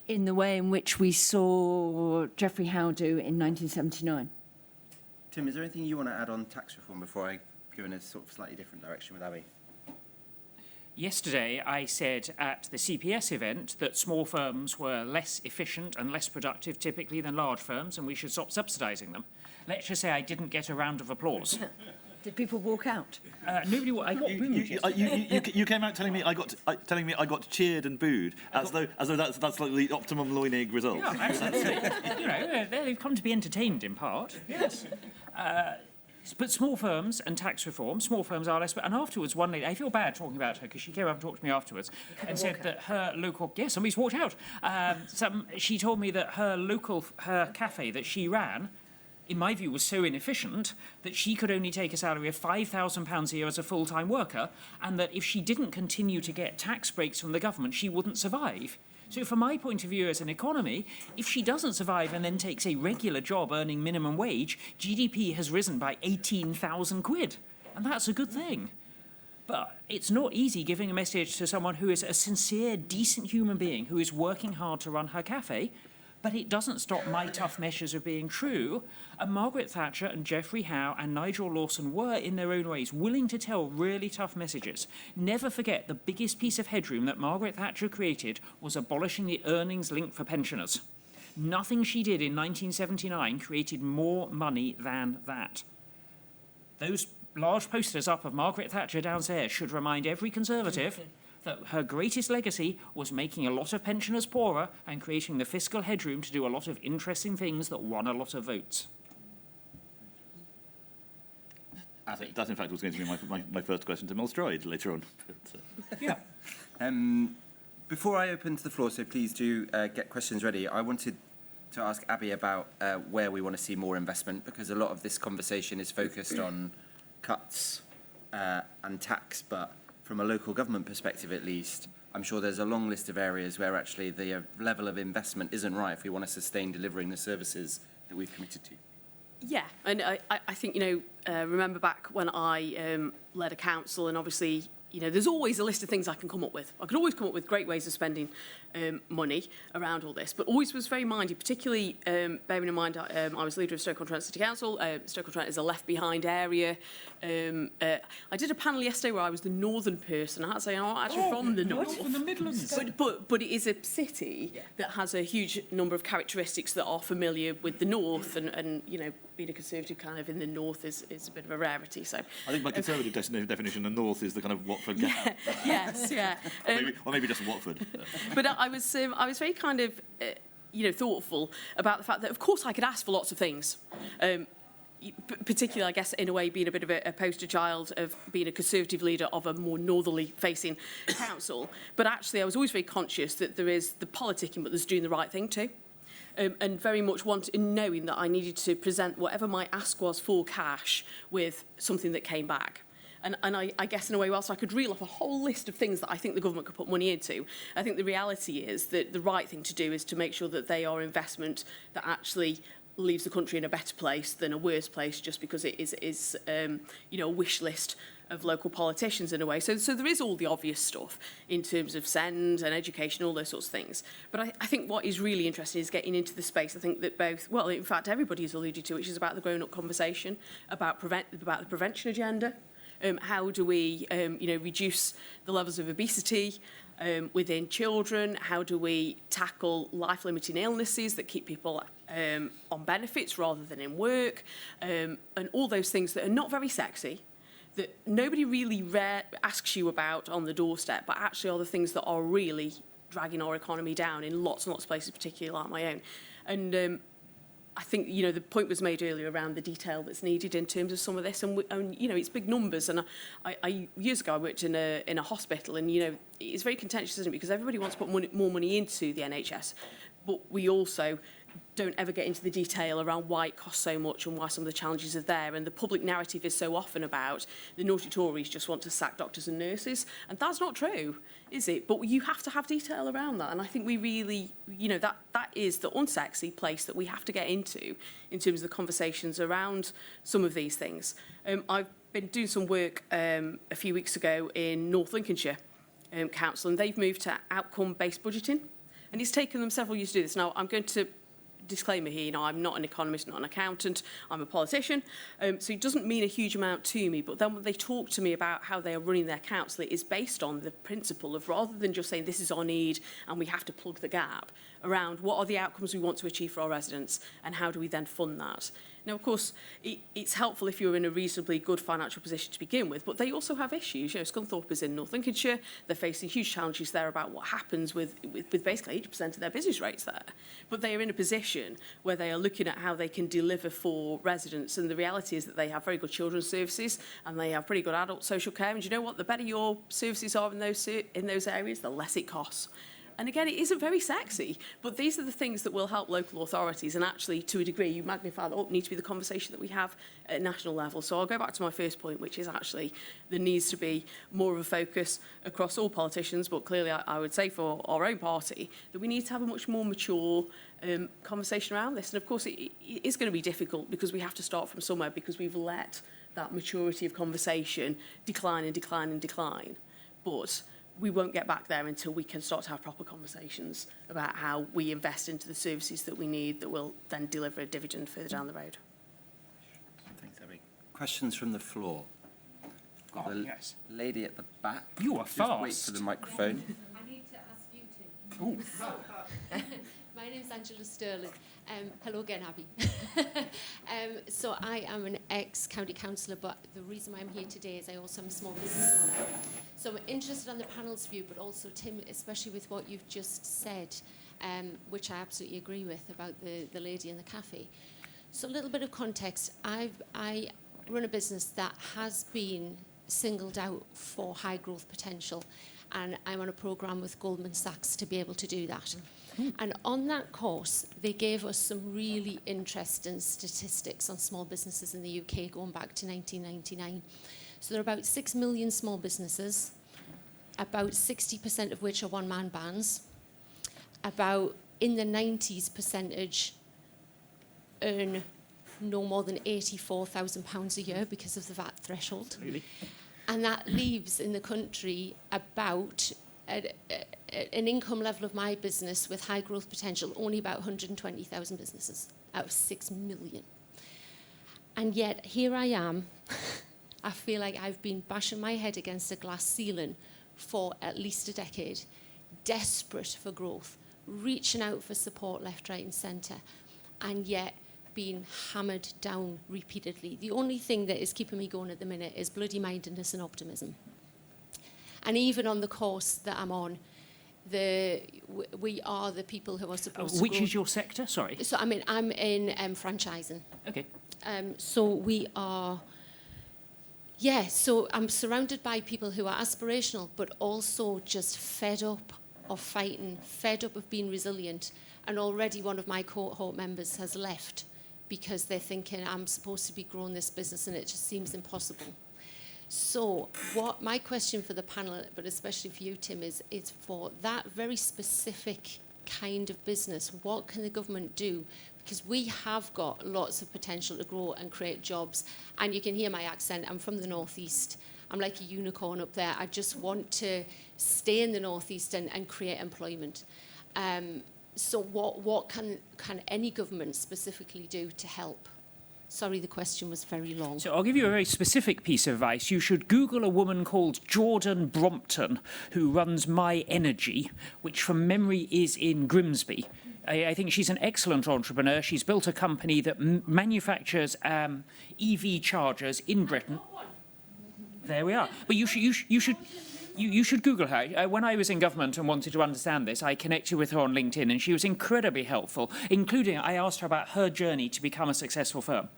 in the way in which we saw Geoffrey Howe do in 1979? Tim, is there anything you want to add on tax reform before I go in a sort of slightly different direction with Abi? Yesterday, I said at the CPS event that small firms were less efficient and less productive typically than large firms, and we should stop subsidising them. Let's just say I didn't get a round of applause. Did people walk out? Nobody. I got booed. You came out telling me I got cheered and booed as though that's like the optimum Leunig result. Yeah, absolutely. They've come to be entertained in part. Yes. But small firms and tax reform, small firms are less. And afterwards, one lady, I feel bad talking about her because she came up and talked to me afterwards and said that her local, somebody's walked out. She told me that her cafe that she ran, in my view, was so inefficient that she could only take a salary of £5,000 a year as a full-time worker, and that if she didn't continue to get tax breaks from the government, she wouldn't survive. So from my point of view as an economy, if she doesn't survive and then takes a regular job earning minimum wage, GDP has risen by 18,000 quid. And that's a good thing. But it's not easy giving a message to someone who is a sincere, decent human being who is working hard to run her cafe, but it doesn't stop my tough measures of being true. And Margaret Thatcher and Geoffrey Howe and Nigel Lawson were, in their own ways, willing to tell really tough messages. Never forget the biggest piece of headroom that Margaret Thatcher created was abolishing the earnings link for pensioners. Nothing she did in 1979 created more money than that. Those large posters up of Margaret Thatcher downstairs should remind every Conservative that her greatest legacy was making a lot of pensioners poorer and creating the fiscal headroom to do a lot of interesting things that won a lot of votes. That, in fact, was going to be my first question to Mel Stride later on. Yeah. Before I open to the floor, so please do get questions ready, I wanted to ask Abi about where we want to see more investment, because a lot of this conversation is focused on cuts and tax, but from a local government perspective at least, I'm sure there's a long list of areas where actually the level of investment isn't right if we want to sustain delivering the services that we've committed to. Yeah, and I think, remember back when I led a council, and obviously, there's always a list of things I can come up with. I could always come up with great ways of spending money around all this, but always was very minded, particularly bearing in mind I was leader of Stoke-on-Trent City Council. Stoke-on-Trent is a left-behind area. I did a panel yesterday where I was the northern person. I had to say, I'm not actually from the north. From the Midlands. But it is a city that has a huge number of characteristics that are familiar with the north, and being a Conservative kind of in the north is a bit of a rarity. So I think my Conservative definition of the north is the kind of Watford gap. Yes, yeah. or maybe just Watford. But I was very kind of, thoughtful about the fact that, of course, I could ask for lots of things. Particularly, I guess, in a way, being a bit of a poster child of being a Conservative leader of a more northerly facing council. But actually, I was always very conscious that there is the politicking, but there's doing the right thing too. And very much knowing that I needed to present whatever my ask was for cash with something that came back. And I guess in a way, whilst I could reel off a whole list of things that I think the government could put money into, I think the reality is that the right thing to do is to make sure that they are investment that actually leaves the country in a better place than a worse place just because it is you know, a wish list of local politicians in a way. So there is all the obvious stuff in terms of send and education, all those sorts of things. But I think what is really interesting is getting into the space, I think that both, well, in fact, everybody has alluded to, which is about the grown-up conversation, about the prevention agenda. How do we, you know, reduce the levels of obesity within children? How do we tackle life-limiting illnesses that keep people on benefits rather than in work? And all those things that are not very sexy, that nobody really asks you about on the doorstep, but actually are the things that are really dragging our economy down in lots and lots of places, particularly like my own. And I think, you know, the point was made earlier around the detail that's needed in terms of some of this, and you know, it's big numbers. And I years ago I worked in a hospital, and you know, it's very contentious, isn't it? Because everybody wants to put more money into the NHS, but we also don't ever get into the detail around why it costs so much and why some of the challenges are there. And the public narrative is so often about the naughty Tories just want to sack doctors and nurses, and that's not true, is it? But you have to have detail around that, and I think we really, you know, that is the unsexy place that we have to get into in terms of the conversations around some of these things. I've been doing some work a few weeks ago in North Lincolnshire Council, and they've moved to outcome-based budgeting, and it's taken them several years to do this. Now, I'm going to disclaimer here, you know, I'm not an economist, not an accountant, I'm a politician, so it doesn't mean a huge amount to me, but then when they talk to me about how they are running their council, it is based on the principle of, rather than just saying this is our need and we have to plug the gap, around what are the outcomes we want to achieve for our residents and how do we then fund that. Now, of course, it's helpful if you're in a reasonably good financial position to begin with, but they also have issues. You know, Scunthorpe is in North Lincolnshire. They're facing huge challenges there about what happens with basically 80% of their business rates there. But they are in a position where they are looking at how they can deliver for residents, and the reality is that they have very good children's services and they have pretty good adult social care. And you know what? The better your services are in those areas, the less it costs. And again, it isn't very sexy, but these are the things that will help local authorities, and actually, to a degree, you magnify that up, need to be the conversation that we have at national level. So I'll go back to my first point, which is actually there needs to be more of a focus across all politicians, but clearly I would say for our own party, that we need to have a much more mature conversation around this. And of course, it is going to be difficult because we have to start from somewhere, because we've let that maturity of conversation decline and decline and decline. But we won't get back there until we can start to have proper conversations about how we invest into the services that we need that will then deliver a dividend further down the road. Thanks, Abby. Questions from the floor? Oh, the yes. lady at the back. You are Just fast. wait for the microphone. I need to ask you to. My name's Angela Sterling. Hello again, Abby. So I am an ex-county councillor, but the reason why I'm here today is I also am a small business owner. So I'm interested on the panel's view, but also, Tim, especially with what you've just said, which I absolutely agree with about the lady in the cafe. So a little bit of context. I run a business that has been singled out for high growth potential, and I'm on a programme with Goldman Sachs to be able to do that. And on that course, they gave us some really interesting statistics on small businesses in the UK going back to 1999. So there are about 6 million small businesses, about 60% of which are one-man bands. About, in the 90s percentage, earn no more than £84,000 a year because of the VAT threshold. Really? And that leaves in the country about an income level of my business with high growth potential, only about 120,000 businesses out of 6 million. And yet here I am, I feel like I've been bashing my head against a glass ceiling for at least a decade, desperate for growth, reaching out for support left, right and centre, and yet being hammered down repeatedly. The only thing that is keeping me going at the minute is bloody-mindedness and optimism. And even on the course that I'm on, we are the people who are supposed to Which grow. is your sector? Sorry. So, I mean, I'm in franchising. Okay. So we are... Yeah, so I'm surrounded by people who are aspirational, but also just fed up of fighting, fed up of being resilient. And already one of my cohort members has left because they're thinking, I'm supposed to be growing this business and it just seems impossible. So what my question for the panel, but especially for you, Tim, is for that very specific kind of business? What can the government do? Because we have got lots of potential to grow and create jobs. And you can hear my accent. I'm from the northeast. I'm like a unicorn up there. I just want to stay in the northeast and create employment. So what can any government specifically do to help? Sorry, the question was very long. So I'll give you a very specific piece of advice. You should Google a woman called Jordan Brompton, who runs My Energy, which from memory is in Grimsby. I think she's an excellent entrepreneur. She's built a company that manufactures EV chargers in Britain. There we are. But you should Google her. When I was in government and wanted to understand this, I connected with her on LinkedIn, and she was incredibly helpful, including I asked her about her journey to become a successful firm.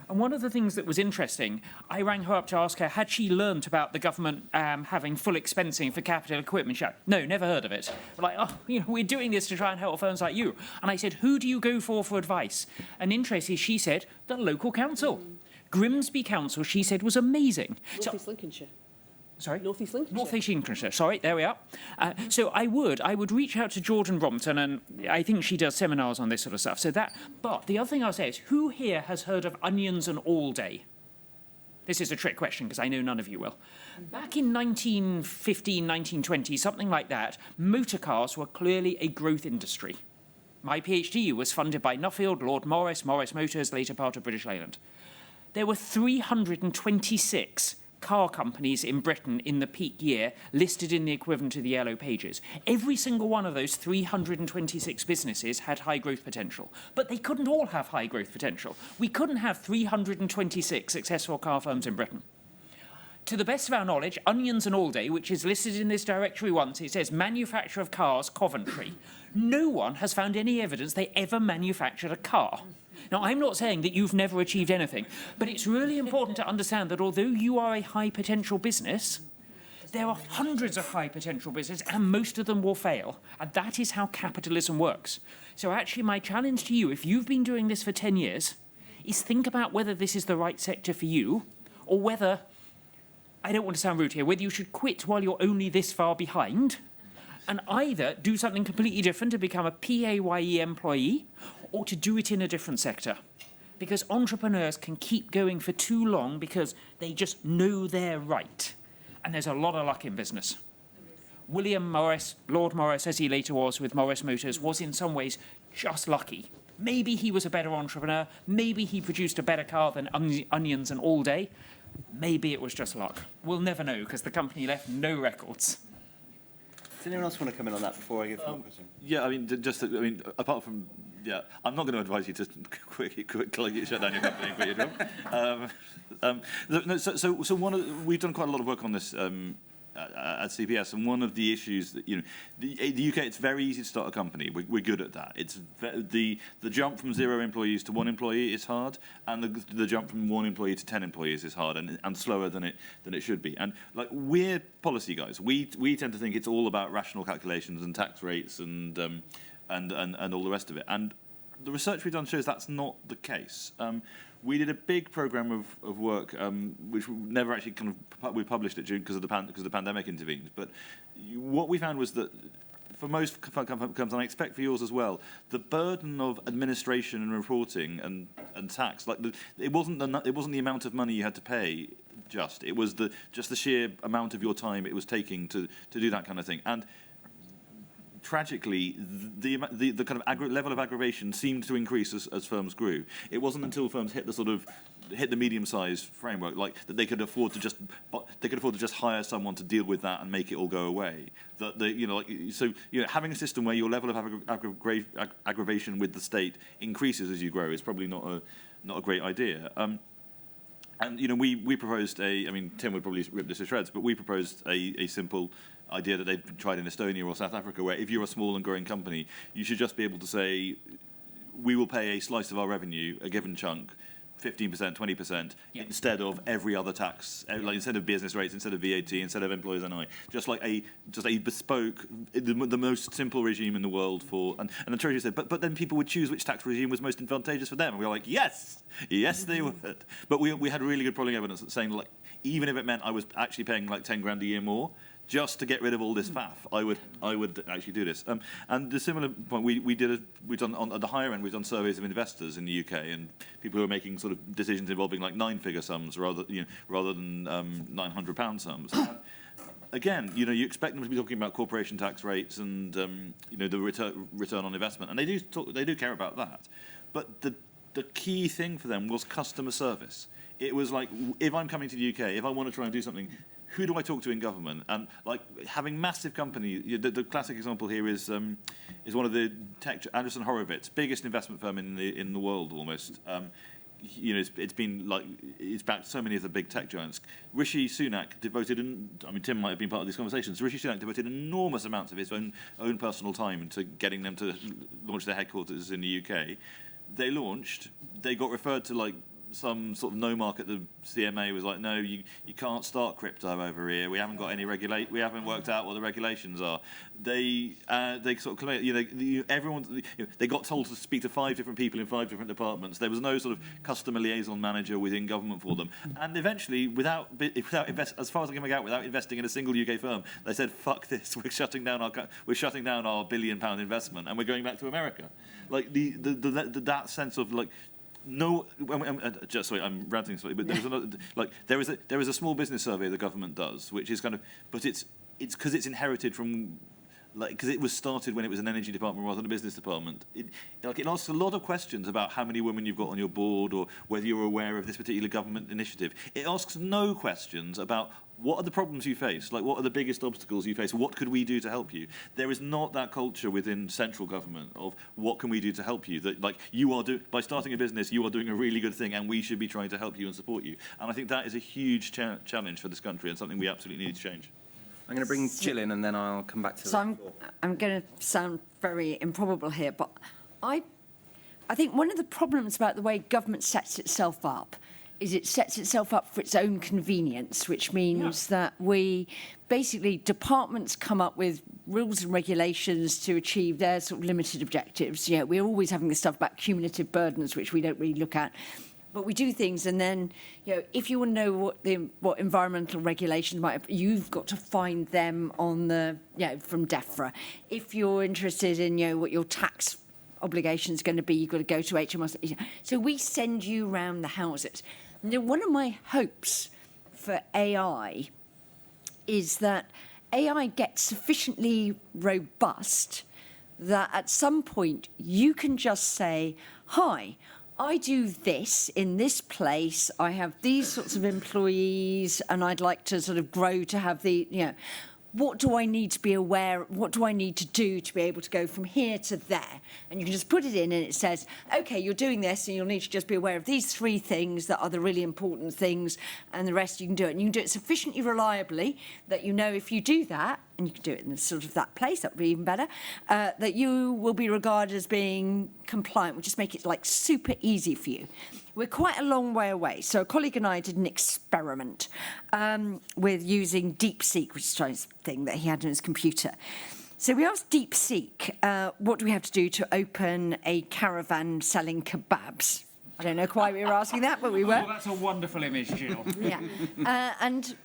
And one of the things that was interesting, I rang her up to ask her, had she learnt about the government having full expensing for capital equipment? She said, no, never heard of it. We're like, we're doing this to try and help firms like you. And I said, who do you go for advice? And interestingly, she said, the local council. Grimsby Council, she said, was amazing. North East Lincolnshire. Sorry? North East Lincolnshire. North East Lincolnshire, sorry, there we are. So I would reach out to Jordan Brompton, and I think she does seminars on this sort of stuff. But the other thing I'll say is, who here has heard of onions and all day? This is a trick question, because I know none of you will. Back in 1915, 1920, something like that, motor cars were clearly a growth industry. My PhD was funded by Nuffield, Lord Morris, Morris Motors, later part of British Leyland. There were 326 car companies in Britain in the peak year listed in the equivalent to the Yellow Pages. Every single one of those 326 businesses had high growth potential, but they couldn't all have high growth potential. We couldn't have 326 successful car firms in Britain. To the best of our knowledge, Onions and All Day, which is listed in this directory once, it says manufacturer of cars, Coventry. No one has found any evidence they ever manufactured a car. Now, I'm not saying that you've never achieved anything, but it's really important to understand that although you are a high-potential business, there are hundreds of high-potential businesses, and most of them will fail. And that is how capitalism works. So actually, my challenge to you, if you've been doing this for 10 years, is think about whether this is the right sector for you, or whether, I don't want to sound rude here, whether you should quit while you're only this far behind, and either do something completely different to become a PAYE employee, or to do it in a different sector. Because entrepreneurs can keep going for too long because they just know they're right. And there's a lot of luck in business. William Morris, Lord Morris, as he later was with Morris Motors, was in some ways just lucky. Maybe he was a better entrepreneur. Maybe he produced a better car than Onions and All Day. Maybe it was just luck. We'll never know because the company left no records. Does anyone else want to come in on that before I give one question? Yeah, apart from, I'm not going to advise you to quickly shut down your company and quit your job. So we've done quite a lot of work on this at CPS, and one of the issues that, the UK, it's very easy to start a company. We're good at that. It's the jump from 0 employees to 1 employee is hard, and the jump from 1 employee to 10 employees is hard and slower than it should be. And like, we're policy guys. We tend to think it's all about rational calculations and tax rates and all the rest of it. And the research we've done shows that's not the case. We did a big program of work, which never actually we published it because of the pandemic intervened. But what we found was that for most companies, and I expect for yours as well, the burden of administration and reporting and tax, it wasn't the amount of money you had to pay. It was the sheer amount of your time it was taking to do that kind of thing. And tragically, the kind of level of aggravation seemed to increase as firms grew. It wasn't until firms hit the medium-sized framework, like that they could afford to just hire someone to deal with that and make it all go away. Having a system where your level of aggravation with the state increases as you grow is probably not a great idea. And we proposed Tim would probably rip this to shreds, but we proposed a simple idea that they've tried in Estonia or South Africa, where if you're a small and growing company, you should just be able to say, we will pay a slice of our revenue, a given chunk, 15%, 20%, instead of every other tax, instead of business rates, instead of VAT, instead of employers NI, just a bespoke, the most simple regime in the world for. And the Treasury said, but then people would choose which tax regime was most advantageous for them, and we were like, yes, they would. But we had really good polling evidence saying, even if it meant I was actually paying 10 grand a year more, just to get rid of all this faff, I would actually do this. And the similar point, we've done on at the higher end, we've done surveys of investors in the UK and people who are making sort of decisions involving like 9-figure sums rather than £900 sums. And again, you expect them to be talking about corporation tax rates and the return on investment, and they do care about that. But the key thing for them was customer service. It was like, if I'm coming to the UK, if I want to try and do something, who do I talk to in government? And like having massive companies, the classic example here is one of the tech, Andreessen Horowitz, biggest investment firm in the world almost. It's backed so many of the big tech giants. Rishi Sunak devoted, Tim might have been part of these conversations. Rishi Sunak devoted enormous amounts of his own personal time into getting them to launch their headquarters in the UK. They launched. They got referred to like some sort of no market. The CMA was like, no, you can't start crypto over here. We haven't got any we haven't worked out what the regulations are. They sort of everyone they got told to speak to 5 different people in 5 different departments. There was no sort of customer liaison manager within government for them. And eventually, without as far as I can make out, without investing in a single UK firm, they said, "Fuck this! We're shutting down our £1 billion investment, and we're going back to America." Like that sense of like. No, I'm ranting slightly, but there's another, there is a small business survey the government does, which is kind of, but it's because it's inherited from, because it was started when it was an energy department rather than a business department. It asks a lot of questions about how many women you've got on your board or whether you're aware of this particular government initiative. It asks no questions about what are the problems you face, like what are the biggest obstacles you face, what could we do to help you. There is not that culture within central government of what can we do to help you. That like by starting a business, you are doing a really good thing, and we should be trying to help you and support you. And I think that is a huge challenge for this country and something we absolutely need to change. I'm going to bring Jill in, and then I'll come back to. So I'm going to sound very improbable here, but I think one of the problems about the way government sets itself up is it sets itself up for its own convenience, which means that departments come up with rules and regulations to achieve their sort of limited objectives. We're always having this stuff about cumulative burdens, which we don't really look at. But we do things, and then, if you want to know what environmental regulations might be, you've got to find them on from DEFRA. If you're interested in, what your tax obligation is going to be, you've got to go to HMRC. So we send you round the houses. Now, one of my hopes for AI is that AI gets sufficiently robust that at some point you can just say, "Hi, I do this in this place. I have these sorts of employees, and I'd like to sort of grow to have what do I need to be aware, what do I need to do to be able to go from here to there?" And you can just put it in and it says, okay, you're doing this and you'll need to just be aware of these 3 things that are the really important things, and the rest you can do it. And you can do it sufficiently reliably that if you do that, and you can do it in sort of that place, that would be even better, that you will be regarded as being compliant. We'll just make it super easy for you. We're quite a long way away. So a colleague and I did an experiment with using DeepSeek, which is a thing that he had on his computer. So we asked DeepSeek, what do we have to do to open a caravan selling kebabs? I don't know why we were asking that, but we were. Oh, that's a wonderful image, Jill. Yeah. And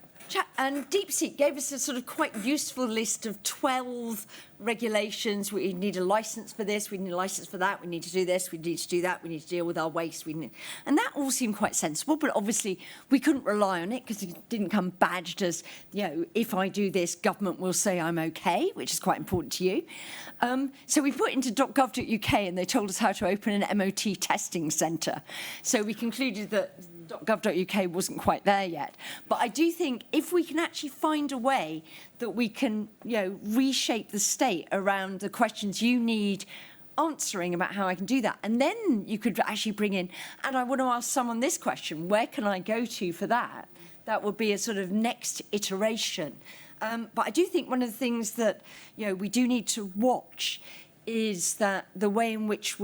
DeepSeek gave us a sort of quite useful list of 12 regulations. We need a license for this, we need a license for that, we need to do this, we need to do that, we need to deal with our waste. And that all seemed quite sensible, but obviously we couldn't rely on it because it didn't come badged as, if I do this, government will say I'm okay, which is quite important to you. So we put into .gov.uk and they told us how to open an MOT testing centre. So we concluded that .gov.uk wasn't quite there yet. But I do think if we can actually find a way that we can, reshape the state around the questions you need answering about how I can do that, and then you could actually bring in, and I want to ask someone this question, where can I go to for that? That would be a sort of next iteration. But I do think one of the things that, we do need to watch is that the way in which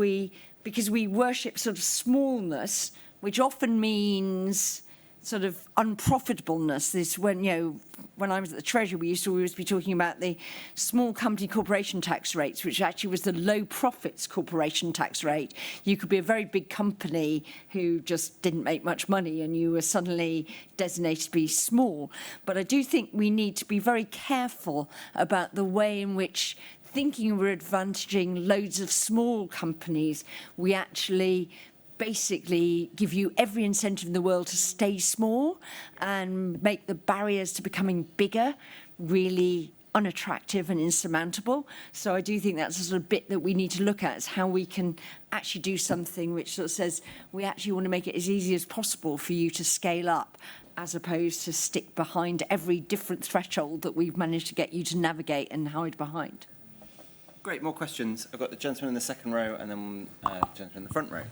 because we worship sort of smallness, which often means sort of unprofitableness. This when I was at the Treasury, we used to always be talking about the small company corporation tax rates, which actually was the low profits corporation tax rate. You could be a very big company who just didn't make much money and you were suddenly designated to be small. But I do think we need to be very careful about the way in which, thinking we're advantaging loads of small companies, we actually basically give you every incentive in the world to stay small and make the barriers to becoming bigger really unattractive and insurmountable. So I do think that's a sort of bit that we need to look at, is how we can actually do something which sort of says we actually want to make it as easy as possible for you to scale up, as opposed to stick behind every different threshold that we've managed to get you to navigate and hide behind. Great, more questions. I've got the gentleman in the second row and then the gentleman in the front row.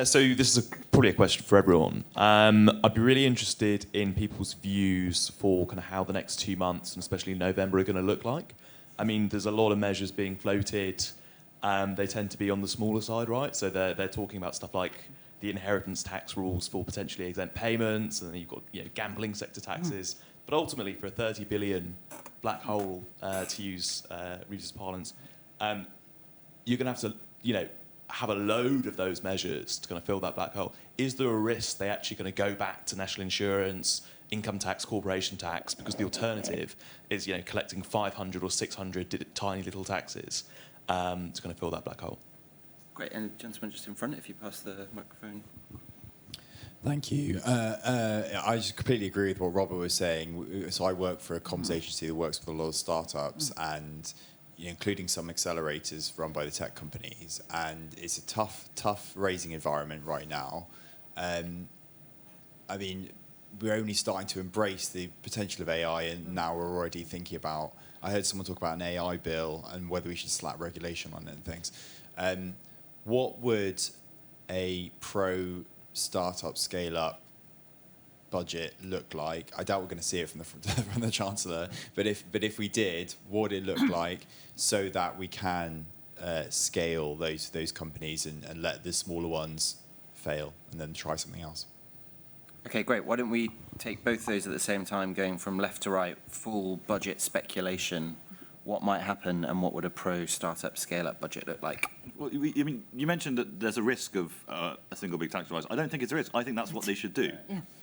So this is probably a question for everyone. I'd be really interested in people's views for kind of how the next 2 months, and especially November, are going to look like. I mean, there's a lot of measures being floated. They tend to be on the smaller side, right? So they're talking about stuff like the inheritance tax rules for potentially exempt payments, and then you've got gambling sector taxes. But ultimately, for a 30 billion black hole, to use Regis' parlance, you're going to have to, have a load of those measures to kind of fill that black hole. Is there a risk they're actually going to go back to national insurance, income tax, corporation tax, because the alternative is, collecting 500 or 600 tiny little taxes to kind of fill that black hole? Great, and gentleman just in front, if you pass the microphone. Thank you. I just completely agree with what Robert was saying. So I work for a comms agency that works with a lot of startups and including some accelerators run by the tech companies. And it's a tough raising environment right now. I mean, we're only starting to embrace the potential of AI, and now we're already thinking about, I heard someone talk about an AI bill and whether we should slap regulation on it and things. What would a pro-startup scale-up budget look like? I doubt we're going to see it from the Chancellor, but if we did, what would it look like so that we can scale those companies and let the smaller ones fail and then try something else? Okay, great. Why don't we take both those at the same time, going from left to right, full budget speculation. What might happen and what would a pro-startup scale-up budget look like? Well, I mean, you mentioned that there's a risk of a single big tax rise. I don't think it's a risk. I think that's what they should do.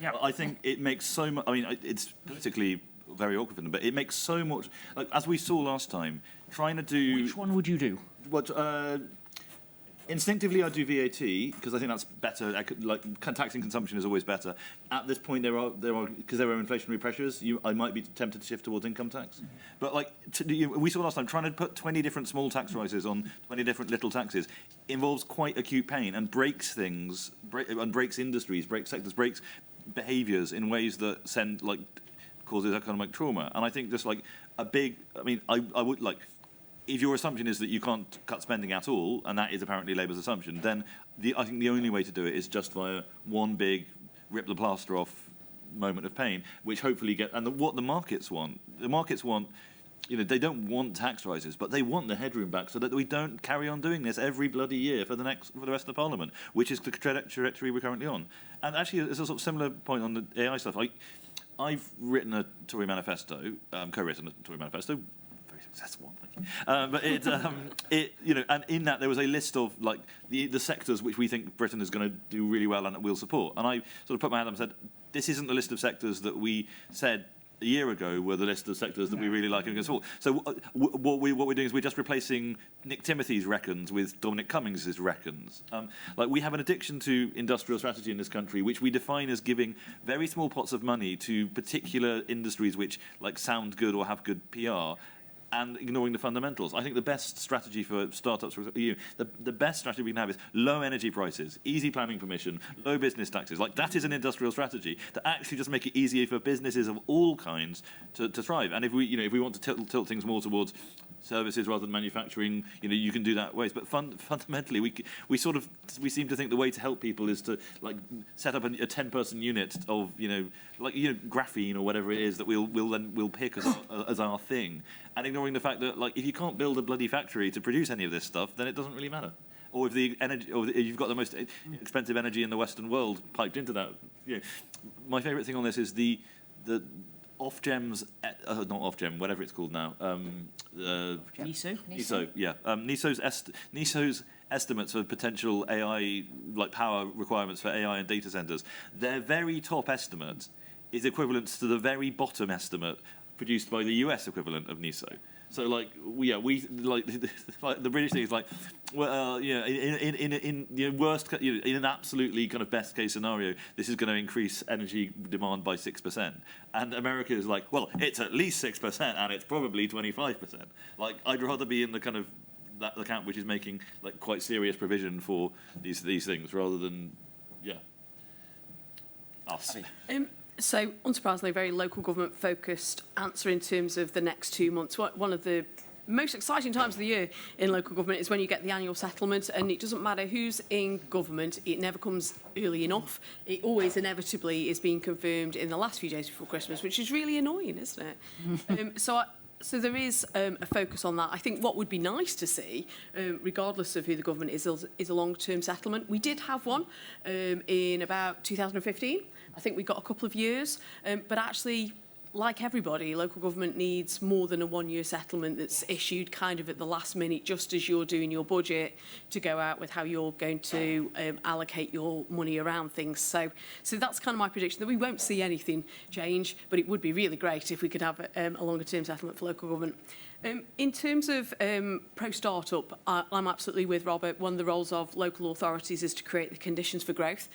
Yeah. I think it makes so much... I mean, it's politically very awkward for them, but it makes so much... Like, as we saw last time, trying to do... Which one would you do? What... Instinctively, I do VAT because I think that's better. Like taxing consumption is always better. At this point, there are because there are inflationary pressures. I might be tempted to shift towards income tax. But we saw last time, trying to put 20 different small tax rises on 20 different little taxes involves quite acute pain and breaks things, and breaks industries, breaks sectors, breaks behaviours in ways that causes economic trauma. And I think just like a big. I mean, I would like. If your assumption is that you can't cut spending at all, and that is apparently Labour's assumption, then I think the only way to do it is just via one big rip the plaster off moment of pain, which hopefully what the markets want. The markets want, they don't want tax rises, but they want the headroom back so that we don't carry on doing this every bloody year for the rest of the Parliament, which is the trajectory we're currently on. And actually, it's a sort of similar point on the AI stuff. I've written a Tory manifesto, co-written a Tory manifesto. Successful one, thank you. But and in that there was a list of like the sectors which we think Britain is going to do really well and that we'll support. And I sort of put my hand up and said, this isn't the list of sectors that we said a year ago were the list of sectors that we really like and going to support. So what we're doing is we're just replacing Nick Timothy's reckons with Dominic Cummings' reckons. We have an addiction to industrial strategy in this country, which we define as giving very small pots of money to particular industries which sound good or have good PR, and ignoring the fundamentals. I think the best strategy for startups, the best strategy we can have is low energy prices, easy planning permission, low business taxes. That is an industrial strategy to actually just make it easier for businesses of all kinds to thrive. And if we want to tilt things more towards services rather than manufacturing, you can do that ways. But fundamentally, we seem to think the way to help people is to set up a 10-person unit of graphene or whatever it is that we'll pick as our thing, and ignoring the fact that if you can't build a bloody factory to produce any of this stuff, then it doesn't really matter. or if the energy, or if you've got the most expensive energy in the Western world piped into that. My favourite thing on this is the Ofgem's, not Ofgem, whatever it's called now. NESO, yeah. NESO's estimates of potential AI, like power requirements for AI and data centres. Their very top estimate is equivalent to the very bottom estimate produced by the US equivalent of NESO. So, like, we like the British thing is like, well, in the worst, in an absolutely kind of best case scenario, this is going to increase energy demand by 6%, and America is like, well, it's at least 6%, and it's probably 25%. Like, I'd rather be in the kind of the camp which is making like quite serious provision for these things rather than us. So, unsurprisingly, a very local government focused answer in terms of the next 2 months. One of the most exciting times of the year in local government is when you get the annual settlement, and it doesn't matter who's in government, it never comes early enough. It always inevitably is being confirmed in the last few days before Christmas, which is really annoying, isn't it? So there is a focus on that. I think what would be nice to see, regardless of who the government is a long-term settlement. We did have one in about 2015. I think we got a couple of years, but actually, like everybody, local government needs more than a one-year settlement that's issued kind of at the last minute, just as you're doing your budget, to go out with how you're going to allocate your money around things. So that's kind of my prediction, that we won't see anything change, but it would be really great if we could have a longer-term settlement for local government. In terms of pro-startup, I'm absolutely with Robert. One of the roles of local authorities is to create the conditions for growth.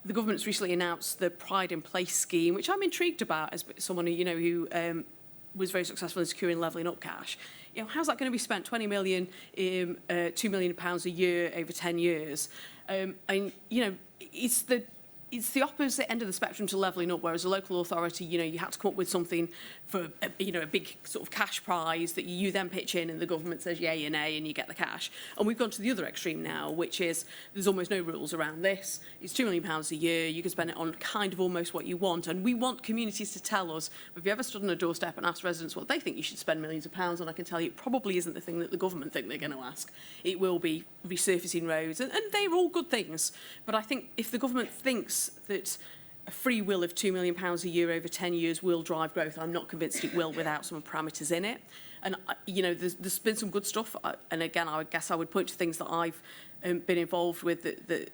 The government's recently announced the Pride in Place scheme, which I'm intrigued about as someone who was very successful in securing levelling up cash. How's that going to be spent? 20 million, £2 million a year over 10 years. It's the opposite end of the spectrum to levelling up, whereas a local authority, you had to come up with something for, a big sort of cash prize that you then pitch in and the government says yay or nay and you get the cash. And we've gone to the other extreme now, which is there's almost no rules around this. It's £2 million a year. You can spend it on kind of almost what you want. And we want communities to tell us, if you ever stood on a doorstep and asked residents what they think you should spend millions of pounds on, I can tell you it probably isn't the thing that the government think they're going to ask. It will be resurfacing roads, and they're all good things. But I think if the government thinks that a free will of £2 million a year over 10 years will drive growth, I'm not convinced it will without some parameters in it. And, there's been some good stuff. And again, I guess I would point to things that I've been involved with that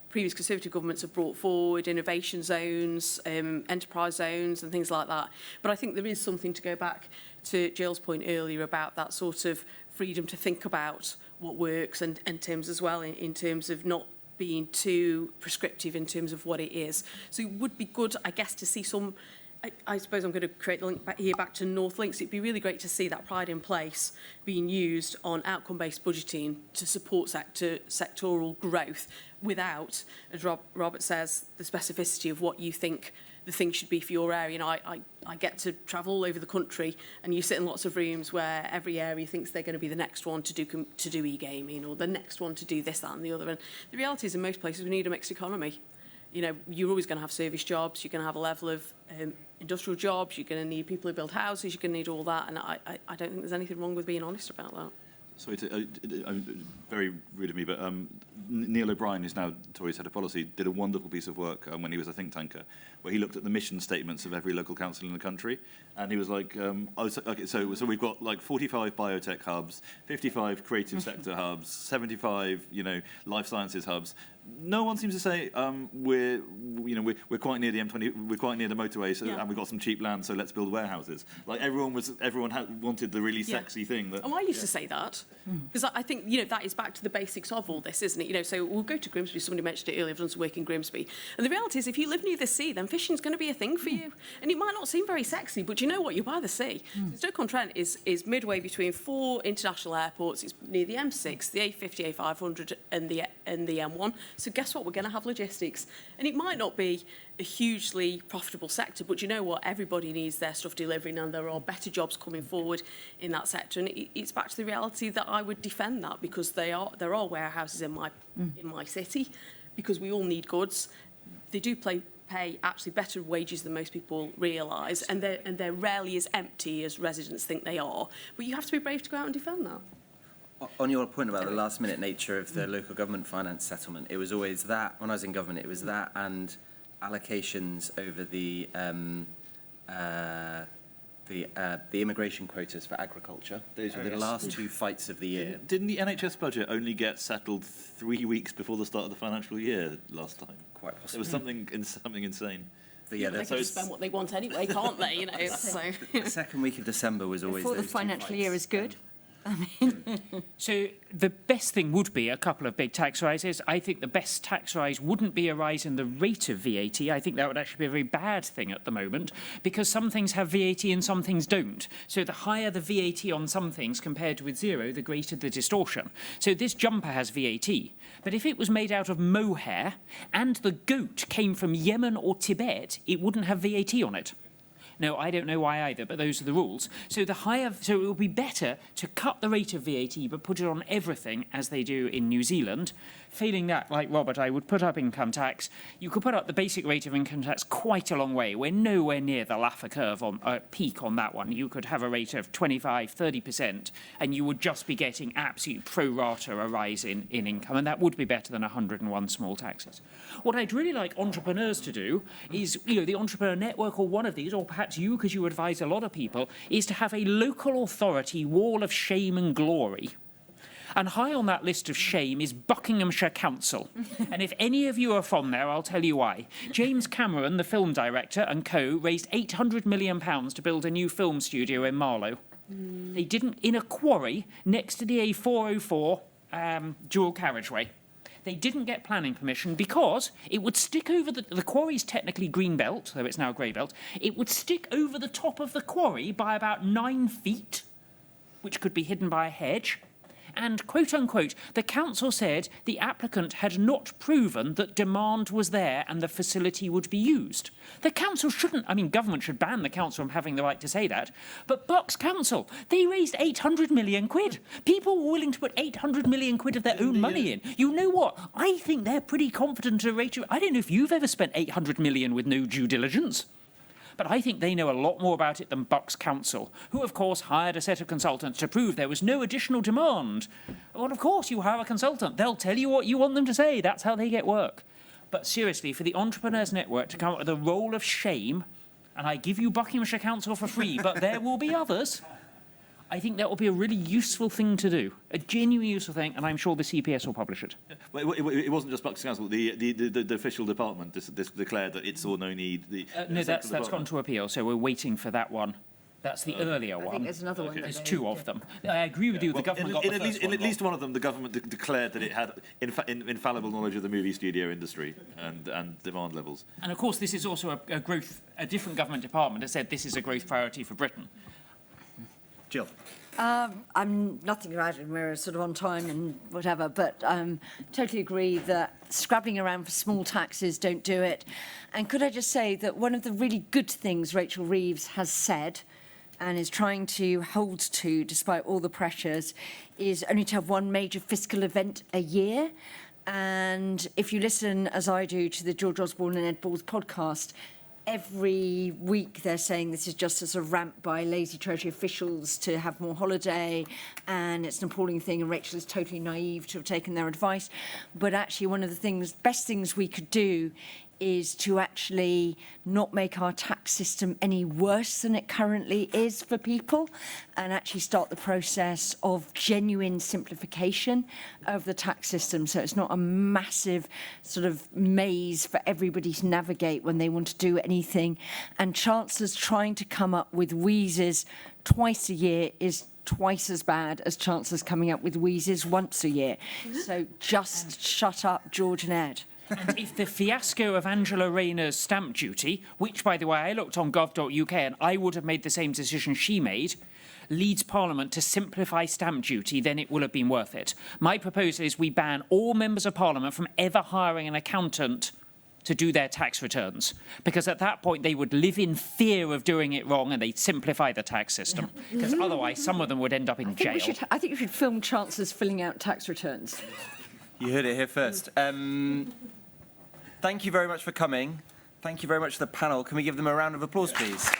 previous Conservative governments have brought forward, innovation zones, enterprise zones and things like that. But I think there is something to go back to Jill's point earlier about that sort of freedom to think about what works, and Tim's as well, in terms of not being too prescriptive in terms of what it is. So it would be good, I guess, to see some, I suppose I'm going to create the link back to North Links. It'd be really great to see that Pride in Place being used on outcome-based budgeting to support sectoral growth without, as Robert says, the specificity of what you think the thing should be for your area. I get to travel all over the country, and you sit in lots of rooms where every area thinks they're going to be the next one to do e-gaming, or the next one to do this, that, and the other. And the reality is, in most places, we need a mixed economy. You're always going to have service jobs. You're going to have a level of industrial jobs. You're going to need people who build houses. You're going to need all that. And I don't think there's anything wrong with being honest about that. Sorry, very rude of me, but Neil O'Brien, who's now Tory's head of policy, did a wonderful piece of work when he was a think tanker, where he looked at the mission statements of every local council in the country, and he was like, so we've got like 45 biotech hubs, 55 creative sector hubs, 75 life sciences hubs. No one seems to say we're quite near the M20, we're quite near the motorway, and we've got some cheap land, so let's build warehouses. Like everyone wanted the really sexy thing. That, I used to say that because I think that is back to the basics of all this, isn't it? So we'll go to Grimsby. Somebody mentioned it earlier. I've done some work in Grimsby, and the reality is, if you live near the sea, then fishing's going to be a thing for you, and it might not seem very sexy, but you know what? You're by the sea. So Stoke-on-Trent is midway between 4 international airports. It's near the M6, the A50, A500, and the M1. So guess what? We're going to have logistics. And it might not be a hugely profitable sector, but you know what? Everybody needs their stuff delivering, and there are better jobs coming forward in that sector. And it's back to the reality that I would defend that, because there are warehouses in my city, because we all need goods. They do pay actually better wages than most people realise, and they're rarely as empty as residents think they are. But you have to be brave to go out and defend that. On your point about the last-minute nature of the local government finance settlement, it was always that, when I was in government, it was that and allocations over the immigration quotas for agriculture. Those were the last two fights of the year. Didn't the NHS budget only get settled 3 weeks before the start of the financial year last time? Quite possibly. There was something insane. But yeah, they can just spend what they want anyway, can't they? You know, so. The second week of December was always Before the those two financial fights. year is good. So the best thing would be a couple of big tax rises. I think the best tax rise wouldn't be a rise in the rate of VAT. I think that would actually be a very bad thing at the moment, because some things have VAT and some things don't. So the higher the VAT on some things compared with zero, the greater the distortion. So this jumper has VAT, but if it was made out of mohair and the goat came from Yemen or Tibet, it wouldn't have VAT on it. No, I don't know why either, but those are the rules. So it would be better to cut the rate of VAT but put it on everything as they do in New Zealand. Failing that, like Robert, I would put up income tax. You could put up the basic rate of income tax quite a long way. We're nowhere near the Laffer curve on peak on that one. You could have a rate of 25, 30%, and you would just be getting absolute pro rata a rise in income, and that would be better than 101 small taxes. What I'd really like entrepreneurs to do is, the Entrepreneur Network or one of these, or perhaps you, because you advise a lot of people, is to have a local authority wall of shame and glory. And high on that list of shame is Buckinghamshire Council. And if any of you are from there, I'll tell you why. James Cameron, the film director, and co. raised £800 million to build a new film studio in Marlow. They didn't, in a quarry next to the A404 dual carriageway. They didn't get planning permission because it would stick over the quarry's technically green belt, though it's now grey belt. It would stick over the top of the quarry by about 9 feet, which could be hidden by a hedge. And, quote-unquote, the council said the applicant had not proven that demand was there and the facility would be used. The council government should ban the council from having the right to say that. But Bucks Council, they raised 800 million quid. People were willing to put 800 million quid of their own money in. You know what? I think they're pretty confident to rate. I don't know if you've ever spent 800 million with no due diligence. But I think they know a lot more about it than Bucks Council, who, of course, hired a set of consultants to prove there was no additional demand. Well, of course, you hire a consultant. They'll tell you what you want them to say. That's how they get work. But seriously, for the Entrepreneurs Network to come up with a roll of shame, and I give you Buckinghamshire Council for free, but there will be others, I think that will be a really useful thing to do, a genuinely useful thing, and I'm sure the CPS will publish it. Well, it wasn't just Bucks Council. The official department declared that it's or no need. No, that's gone to appeal, so we're waiting for that one. That's the earlier one. I think there's another one. There's two of them. I agree with you. The government got the first one. In at least one of them, the government declared that it had infallible knowledge of the movie studio industry and demand levels. And of course, this is also a different government department has said this is a growth priority for Britain. Jill. I'm nothing to add, and we're sort of on time and whatever, but totally agree that scrabbling around for small taxes don't do it. And could I just say that one of the really good things Rachel Reeves has said and is trying to hold to, despite all the pressures, is only to have one major fiscal event a year. And if you listen, as I do, to the George Osborne and Ed Balls podcast, every week they're saying this is just a sort of rant by lazy Treasury officials to have more holiday, and it's an appalling thing, and Rachel is totally naive to have taken their advice. But actually one of the best things we could do is to actually not make our tax system any worse than it currently is for people, and actually start the process of genuine simplification of the tax system, so it's not a massive sort of maze for everybody to navigate when they want to do anything. And Chancellors trying to come up with wheezes twice a year is twice as bad as Chancellors coming up with wheezes once a year. So just shut up, George and Ed. And if the fiasco of Angela Rayner's stamp duty, which, by the way, I looked on gov.uk and I would have made the same decision she made, leads Parliament to simplify stamp duty, then it will have been worth it. My proposal is we ban all members of Parliament from ever hiring an accountant to do their tax returns, because at that point they would live in fear of doing it wrong and they'd simplify the tax system, because otherwise some of them would end up in jail. I think you should film Chancellors filling out tax returns. You heard it here first. Thank you very much for coming. Thank you very much to the panel. Can we give them a round of applause, please?